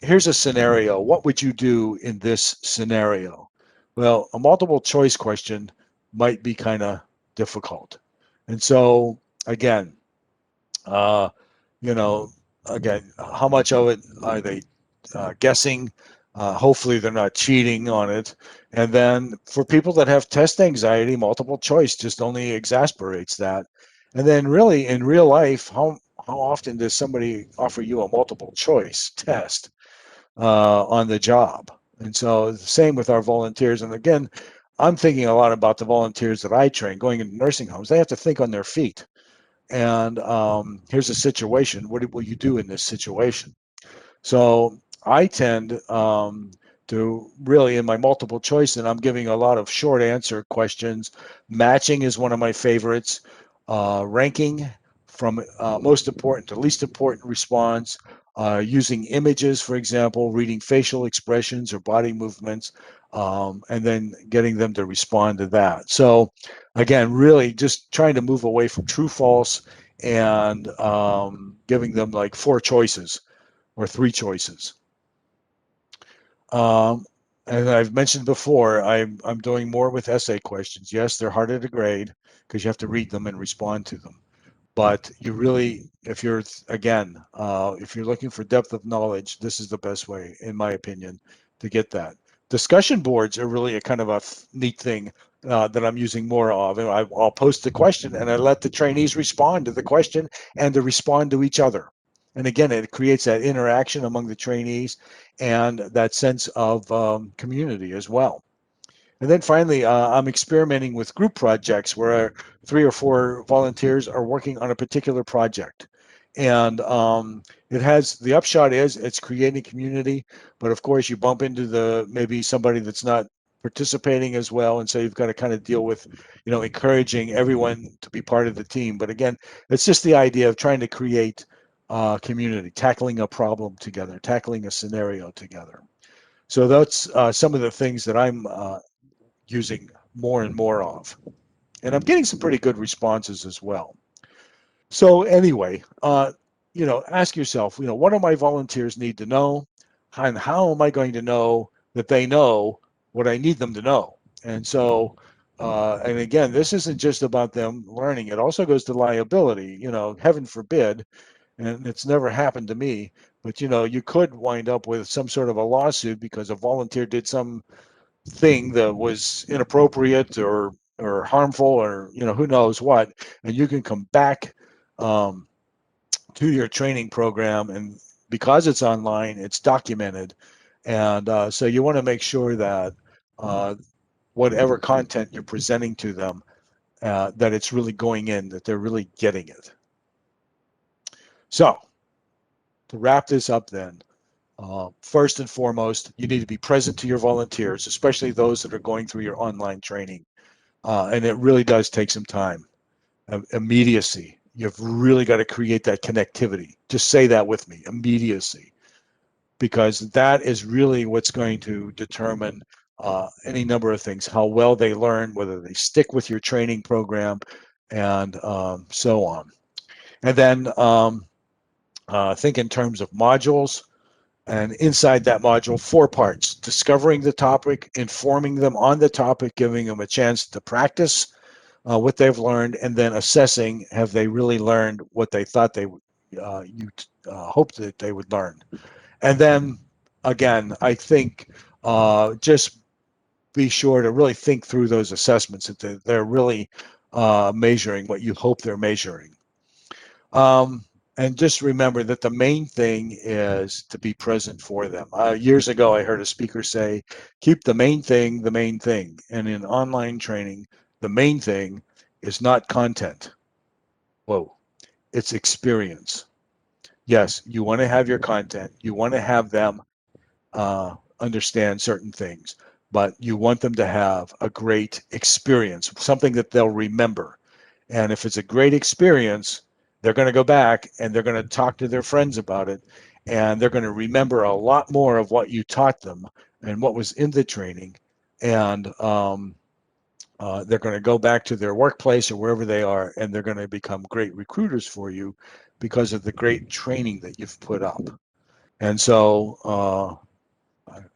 here's a scenario, what would you do in this scenario? Well, a multiple choice question might be kind of difficult. And so, again, uh, you know, again, how much of it are they guessing? Hopefully, they're not cheating on it. And then for people that have test anxiety, multiple choice just only exasperates that. And then, really, in real life, how often does somebody offer you a multiple choice test on the job? And so, the same with our volunteers. And again, I'm thinking a lot about the volunteers that I train going into nursing homes. They have to think on their feet. And here's a situation. What will you do in this situation? So I tend to really, in my multiple choice, and I'm giving a lot of short answer questions. Matching is one of my favorites. Ranking from most important to least important response. Using images, for example, reading facial expressions or body movements, and then getting them to respond to that. So again, really just trying to move away from true, false, and giving them like 4 choices or 3 choices. Um, and I've mentioned before, I'm doing more with essay questions. Yes, they're harder to grade because you have to read them and respond to them. But you really, if you're, again, if you're looking for depth of knowledge, this is the best way, in my opinion, to get that. Discussion boards are really a kind of a neat thing that I'm using more of. And I'll post the question and I let the trainees respond to the question and to respond to each other. And again, it creates that interaction among the trainees and that sense of community as well. And then finally, I'm experimenting with group projects where 3 or 4 volunteers are working on a particular project. And it has, the upshot is it's creating community, but of course you bump into maybe somebody that's not participating as well. And so you've got to kind of deal with, encouraging everyone to be part of the team. But again, it's just the idea of trying to create community, tackling a problem together, tackling a scenario together. So that's some of the things that I'm using more and more of. And I'm getting some pretty good responses as well. So anyway, ask yourself, what do my volunteers need to know? And how am I going to know that they know what I need them to know? And so, and again, this isn't just about them learning. It also goes to liability, heaven forbid, and it's never happened to me, but you could wind up with some sort of a lawsuit because a volunteer did some thing that was inappropriate or harmful, or who knows what, and you can come back um, to your training program, and because it's online, it's documented, and so you want to make sure that uh, whatever content you're presenting to them, that it's really going in, that they're really getting it. So to wrap this up then, first and foremost, you need to be present to your volunteers, especially those that are going through your online training. And it really does take some time. Immediacy. You've really got to create that connectivity. Just say that with me, immediacy, because that is really what's going to determine any number of things, how well they learn, whether they stick with your training program, and so on. And then think in terms of modules, and inside that module, 4 parts: discovering the topic, informing them on the topic, giving them a chance to practice what they've learned, and then assessing, have they really learned what they thought they you hoped that they would learn. And then again, I think just be sure to really think through those assessments, that they're really measuring what you hope they're measuring. And just remember that the main thing is to be present for them. Years ago, I heard a speaker say, keep the main thing the main thing. And in online training, the main thing is not content. Whoa, it's experience. Yes, you want to have your content. You want to have them understand certain things, but you want them to have a great experience, something that they'll remember. And if it's a great experience, they're going to go back and they're going to talk to their friends about it, and they're going to remember a lot more of what you taught them and what was in the training. And they're going to go back to their workplace or wherever they are, and they're going to become great recruiters for you because of the great training that you've put up. And so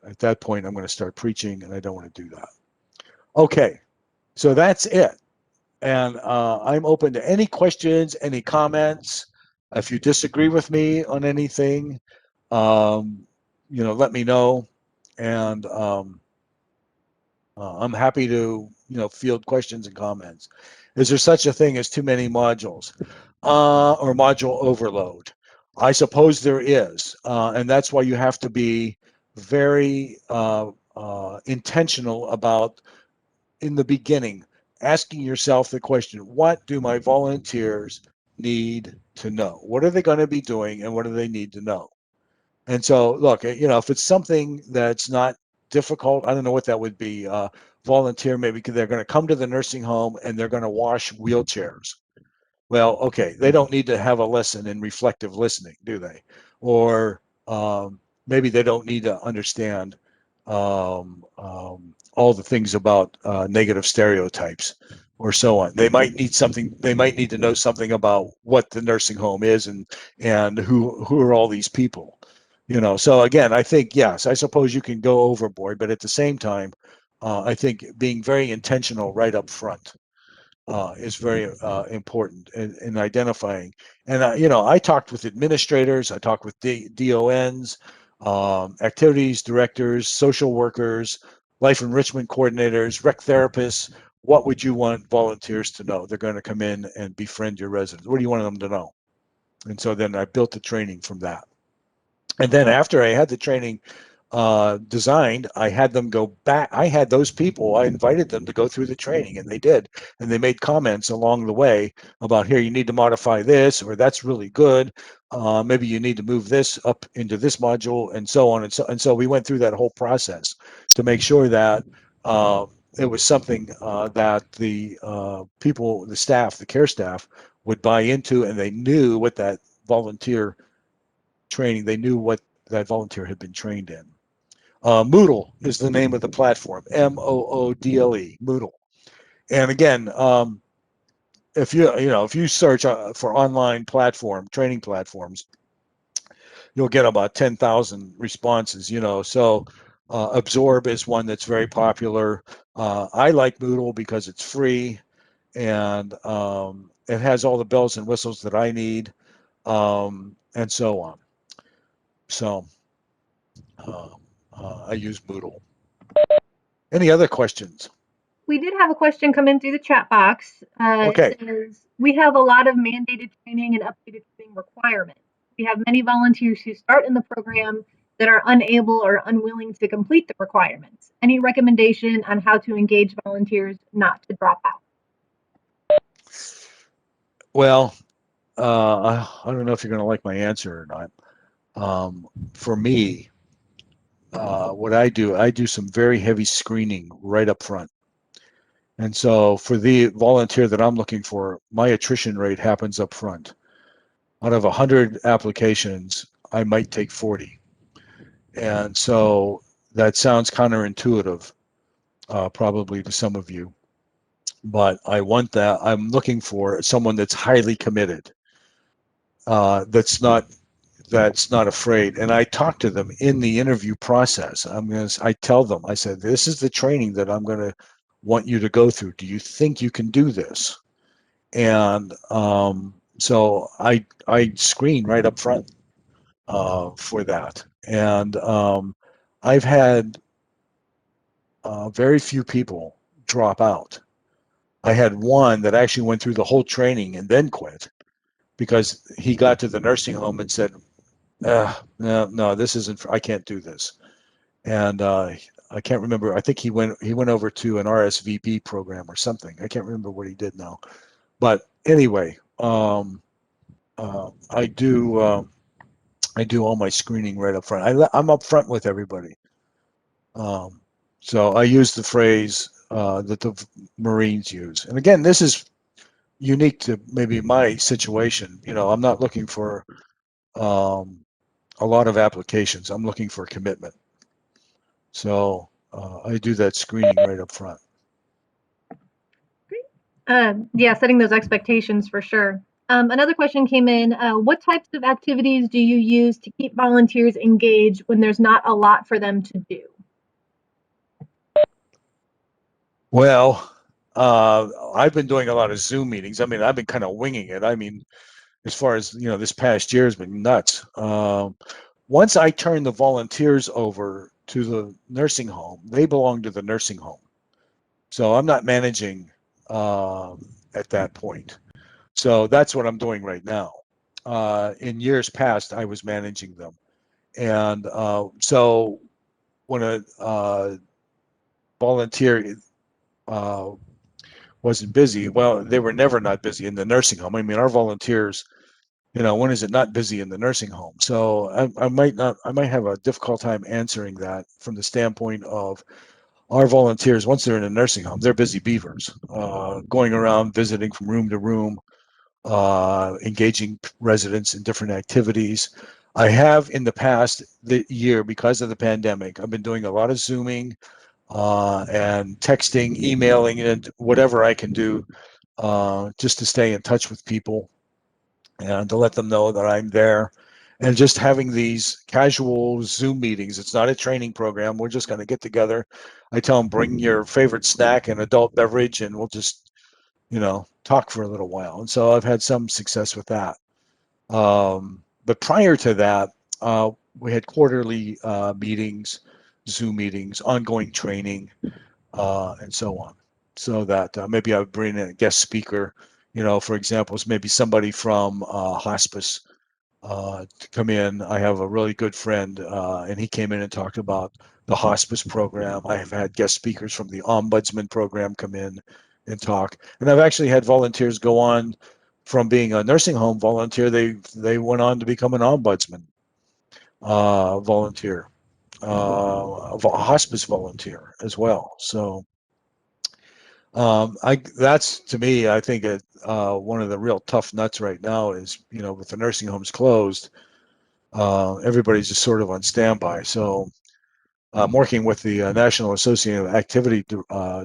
at that point, I'm going to start preaching, and I don't want to do that. Okay, so that's it. And I'm open to any questions, any comments. If you disagree with me on anything, let me know. And I'm happy to, field questions and comments. Is there such a thing as too many modules or module overload? I suppose there is. And that's why you have to be very intentional about, in the beginning, asking yourself the question, what do my volunteers need to know? What are they going to be doing, and what do they need to know? And so, look, if it's something that's not difficult, I don't know what that would be. Volunteer, maybe they're going to come to the nursing home and they're going to wash wheelchairs. Well, okay, they don't need to have a lesson in reflective listening, do they? Or maybe they don't need to understand all the things about negative stereotypes or so on. They might need something. They might need to know something about what the nursing home is and who are all these people. So again, I think, yes, I suppose you can go overboard, but at the same time, I think being very intentional right up front is very important in identifying. And I talked with administrators, I talked with DONs, activities directors, social workers, life enrichment coordinators, rec therapists. What would you want volunteers to know? They're going to come in and befriend your residents. What do you want them to know? And so then I built the training from that. And then after I had the training designed, I had them go back. I had those people, I invited them to go through the training, and they did. And they made comments along the way about, here, you need to modify this, or that's really good. Maybe you need to move this up into this module, and so on. And so we went through that whole process to make sure that it was something that the people, the staff, the care staff would buy into, and they knew what that volunteer training, they knew what that volunteer had been trained in. Moodle is the name of the platform, Moodle, Moodle. And again, if you search for online training platforms, you'll get about 10,000 responses. So Absorb is one that's very popular. I like Moodle because it's free, and it has all the bells and whistles that I need, and so on. So I use Moodle. Any other questions? We did have a question come in through the chat box. Okay. It says, we have a lot of mandated training and updated training requirements. We have many volunteers who start in the program that are unable or unwilling to complete the requirements. Any recommendation on how to engage volunteers not to drop out? Well, I don't know if you're going to like my answer or not. For me, what I do some very heavy screening right up front. And so for the volunteer that I'm looking for, my attrition rate happens up front. Out of 100 applications, I might take 40. And so that sounds counterintuitive, probably to some of you. But I'm looking for someone that's highly committed, that's not that's not afraid. And I talk to them in the interview process. I tell them, I said, this is the training that I'm going to want you to go through. Do you think you can do this? And so I screen right up front for that. And I've had very few people drop out. I had one that actually went through the whole training and then quit because he got to the nursing home and said, no, this isn't, I can't do this. And I can't remember. I think he went over to an RSVP program or something. I can't remember what he did now. But anyway, I do all my screening right up front. I'm up front with everybody. So I use the phrase that the Marines use. And again, this is unique to maybe my situation. I'm not looking for a lot of applications. I'm looking for commitment. So I do that screening right up front. Yeah, setting those expectations for sure. Another question came in. What types of activities do you use to keep volunteers engaged when there's not a lot for them to do? Well, I've been doing a lot of Zoom meetings. I mean, I've been kind of winging it. I mean, as far as, this past year has been nuts. Once I turn the volunteers over to the nursing home, they belong to the nursing home. So I'm not managing at that point. So that's what I'm doing right now. In years past, I was managing them. And so when a volunteer wasn't busy, well, they were never not busy in the nursing home. I mean, our volunteers, when is it not busy in the nursing home? So I might have a difficult time answering that from the standpoint of our volunteers. Once they're in a nursing home, they're busy beavers, going around visiting from room to room, engaging residents in different activities. I have in the past year, because of the pandemic, I've been doing a lot of Zooming and texting, emailing, and whatever I can do just to stay in touch with people and to let them know that I'm there. And just having these casual Zoom meetings. It's not a training program. We're just going to get together. I tell them, bring your favorite snack and adult beverage, and we'll just, talk for a little while. And so I've had some success with that. But prior to that, we had quarterly meetings, Zoom meetings, ongoing training, and so on. So that maybe I would bring in a guest speaker, for example, maybe somebody from hospice to come in. I have a really good friend, and he came in and talked about the hospice program. I have had guest speakers from the ombudsman program come in and talk. And I've actually had volunteers go on from being a nursing home volunteer. They went on to become an ombudsman volunteer, a hospice volunteer as well. So that's, to me, I think one of the real tough nuts right now is, with the nursing homes closed, everybody's just sort of on standby. So I'm working with the National Association of Activity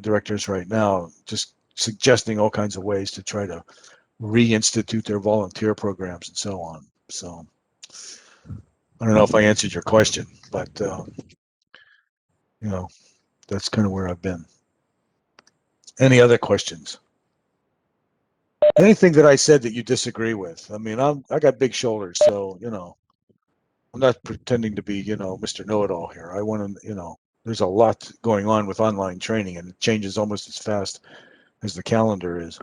Directors right now, just suggesting all kinds of ways to try to reinstitute their volunteer programs and so on. So I don't know if I answered your question, but that's kind of where I've been. Any other questions? Anything that I said that you disagree with? I mean, I got big shoulders, so I'm not pretending to be Mr. Know-it-all here. I want to there's a lot going on with online training, and it changes almost as fast as the calendar is.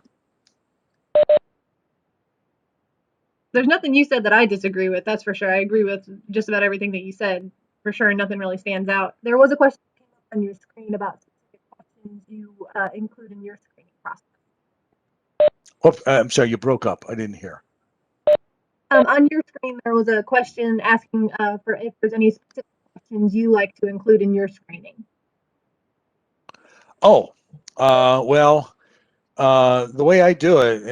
There's nothing you said that I disagree with, that's for sure. I agree with just about everything that you said, for sure. Nothing really stands out. There was a question that came up on your screen about specific questions you include in your screening process. Oh, I'm sorry, you broke up. I didn't hear. On your screen, there was a question asking for if there's any specific questions you like to include in your screening. Oh, well, the way I do it,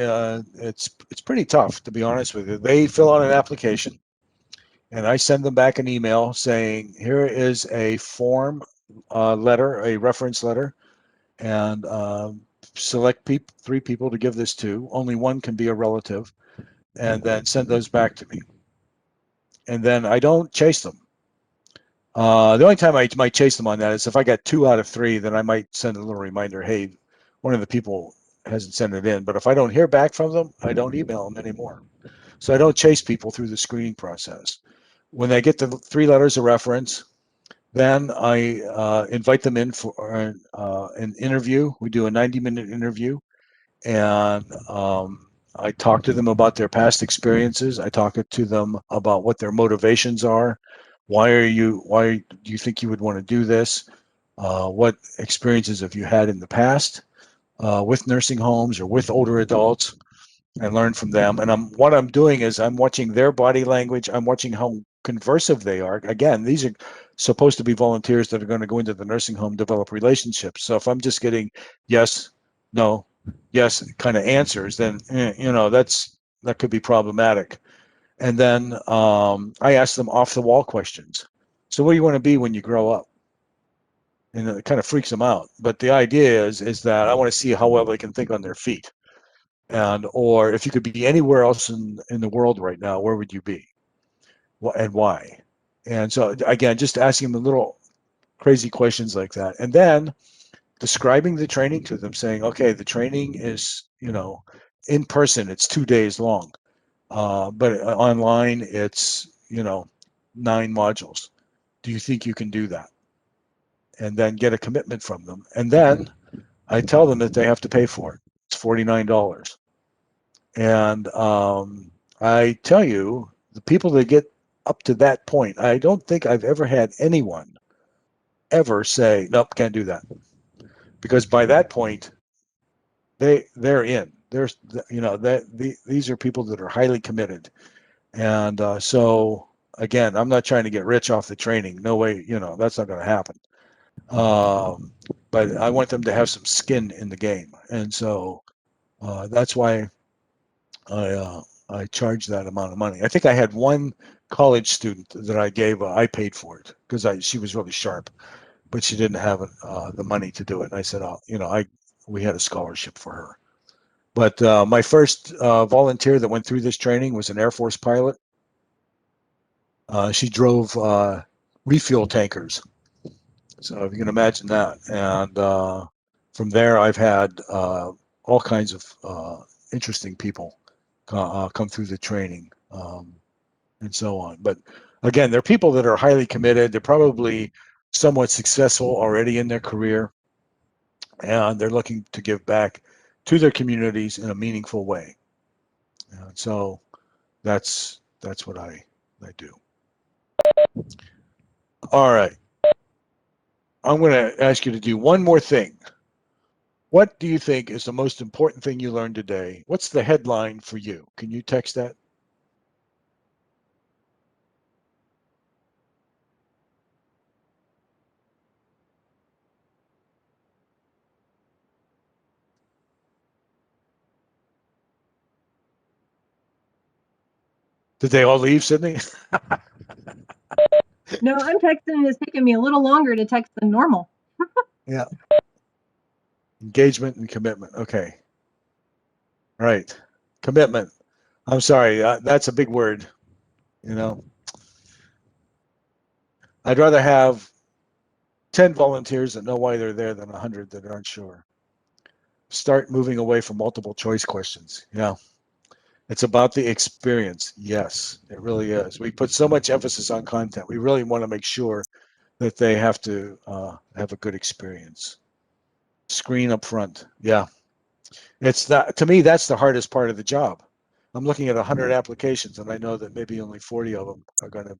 it's pretty tough, to be honest with you. They fill out an application, and I send them back an email saying, here is a form letter, a reference letter, and select 3 people to give this to. Only one can be a relative, and then send those back to me. and then I don't chase them. The only time I might chase them on that is if I got 2 out of 3, then I might send a little reminder, hey, one of the people hasn't sent it in. But if I don't hear back from them, I don't email them anymore. So I don't chase people through the screening process. When they get the 3 letters of reference, then I invite them in for an interview. We do a 90-minute interview, and I talk to them about their past experiences. I talk to them about what their motivations are. Why do you think you would want to do this? What experiences have you had in the past with nursing homes or with older adults? And learn from them. And what I'm doing is I'm watching their body language. I'm watching how conversive they are. Again, these are supposed to be volunteers that are going to go into the nursing home, develop relationships. So if I'm just getting yes, no, yes kind of answers, then that could be problematic. And then I ask them off the wall questions. So what do you want to be when you grow up? And it kind of freaks them out. But the idea is that I want to see how well they can think on their feet. And or if you could be anywhere else in the world right now, where would you be? And why? And so again, just asking them little crazy questions like that, and then describing the training to them, saying, okay, the training is in person, it's 2 days long, but online it's 9 modules. Do you think you can do that? And then get a commitment from them, and then I tell them that they have to pay for it. It's $49. And I tell you, the people that get up to that point, I don't think I've ever had anyone ever say, nope, can't do that. Because by that point, they're in. There's these are people that are highly committed. And so again, I'm not trying to get rich off the training. No way, that's not going to happen. But I want them to have some skin in the game. And so that's why I charged that amount of money. I think I had one college student that I paid for it because she was really sharp, but she didn't have the money to do it. And I said, we had a scholarship for her. But my first volunteer that went through this training was an Air Force pilot. She drove refuel tankers. So if you can imagine that. And from there, I've had all kinds of interesting people come through the training and so on. But again, they're people that are highly committed. They're probably somewhat successful already in their career, and they're looking to give back to their communities in a meaningful way. And so that's what I do. All right. I'm going to ask you to do one more thing. What do you think is the most important thing you learned today? What's the headline for you? Can you text that? Did they all leave, Sydney? No, I'm texting and it's taking me a little longer to text than normal. Yeah. Engagement and commitment. Okay. Right. Commitment. I'm sorry. That's a big word. I'd rather have 10 volunteers that know why they're there than 100 that aren't sure. Start moving away from multiple choice questions. Yeah. It's about the experience. Yes, it really is. We put so much emphasis on content. We really want to make sure that they have to have a good experience. Screen up front. Yeah. It's that, to me, that's the hardest part of the job. I'm looking at 100 applications and I know that maybe only 40 of them are going to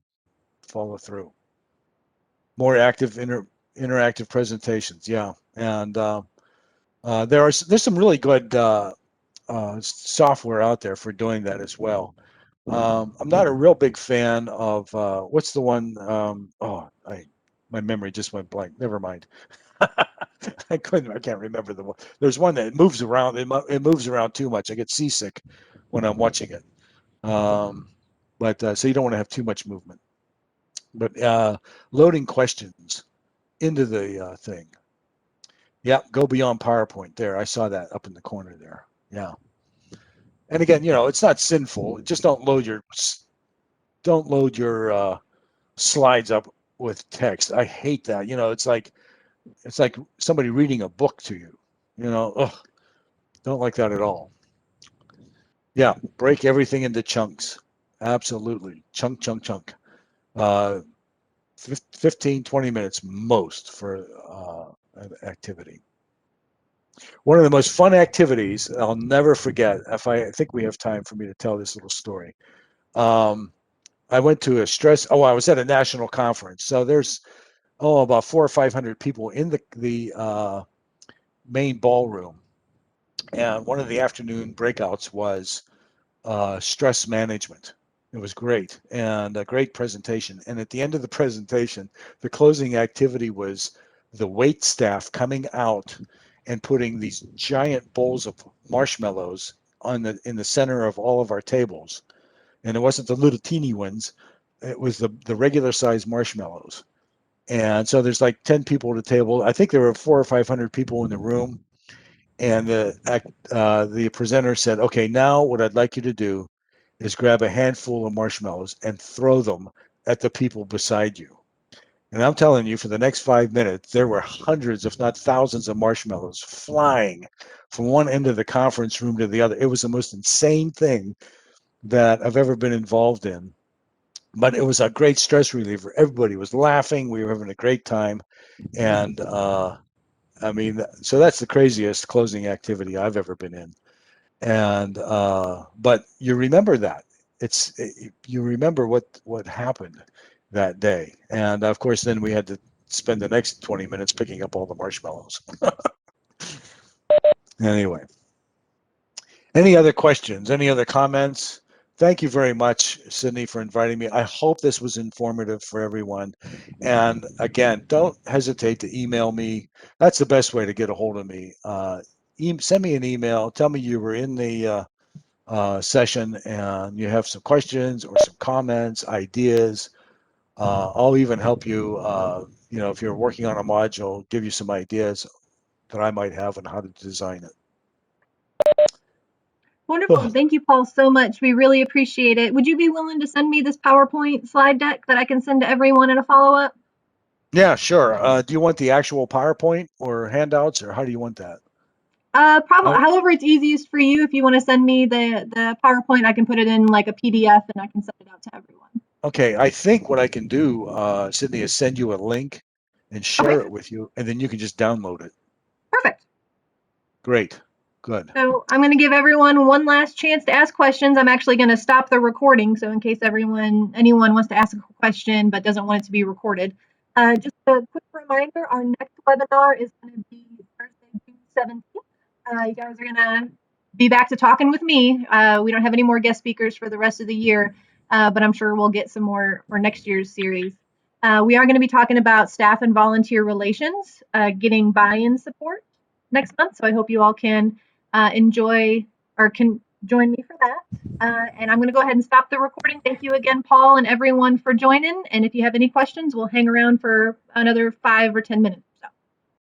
follow through. More active interactive presentations. Yeah. And there's some really good software out there for doing that as well. I'm not a real big fan of what's the one? My memory just went blank. Never mind. I can't remember the one. There's one that moves around. It moves around too much. I get seasick when I'm watching it. But so you don't want to have too much movement. But loading questions into the thing. Yeah, go beyond PowerPoint. There, I saw that up in the corner there. Yeah. And again, it's not sinful. Just don't load your don't load your slides up with text. I hate that. It's like somebody reading a book to you. Ugh, don't like that at all. Yeah, break everything into chunks. Absolutely. Chunk, chunk, chunk. 15, 20 minutes most for an activity. One of the most fun activities I'll never forget, I think we have time for me to tell this little story. I went to I was at a national conference. So there's, about 400 or 500 people in the main ballroom. And one of the afternoon breakouts was stress management. It was great and a great presentation. And at the end of the presentation, the closing activity was the wait staff coming out and putting these giant bowls of marshmallows in the center of all of our tables. And it wasn't the little teeny ones. It was the regular size marshmallows. And so there's like 10 people at a table. I think there were 400 or 500 people in the room. And the presenter said, okay, now what I'd like you to do is grab a handful of marshmallows and throw them at the people beside you. And I'm telling you, for the next 5 minutes, there were hundreds, if not thousands, of marshmallows flying from one end of the conference room to the other. It was the most insane thing that I've ever been involved in. But it was a great stress reliever. Everybody was laughing. We were having a great time. And so that's the craziest closing activity I've ever been in. And but you remember that. You remember what happened that day. And of course, then we had to spend the next 20 minutes picking up all the marshmallows. Anyway, any other questions? Any other comments? Thank you very much, Sydney, for inviting me. I hope this was informative for everyone. And again, don't hesitate to email me. That's the best way to get a hold of me. Send me an email. Tell me you were in the session and you have some questions or some comments, ideas. I'll even help you, if you're working on a module, give you some ideas that I might have on how to design it. Wonderful. Thank you, Paul, so much. We really appreciate it. Would you be willing to send me this PowerPoint slide deck that I can send to everyone in a follow-up? Yeah, sure. Do you want the actual PowerPoint or handouts, or how do you want that? Probably, however it's easiest for you. If you want to send me the PowerPoint, I can put it in like a PDF and I can send it out to everyone. Okay, I think what I can do, Sydney, is send you a link and share it with you, and then you can just download it. Perfect. Great. Good. So I'm going to give everyone one last chance to ask questions. I'm actually going to stop the recording, so in case anyone wants to ask a question but doesn't want it to be recorded. Just a quick reminder, our next webinar is going to be Thursday, June 17th. You guys are going to be back to talking with me. We don't have any more guest speakers for the rest of the year, but I'm sure we'll get some more for next year's series. We are going to be talking about staff and volunteer relations, getting buy-in support next month, so I hope you all can enjoy or can join me for that. And I'm going to go ahead and stop the recording. Thank you again, Paul, and everyone for joining. And if you have any questions, we'll hang around for another 5 or 10 minutes.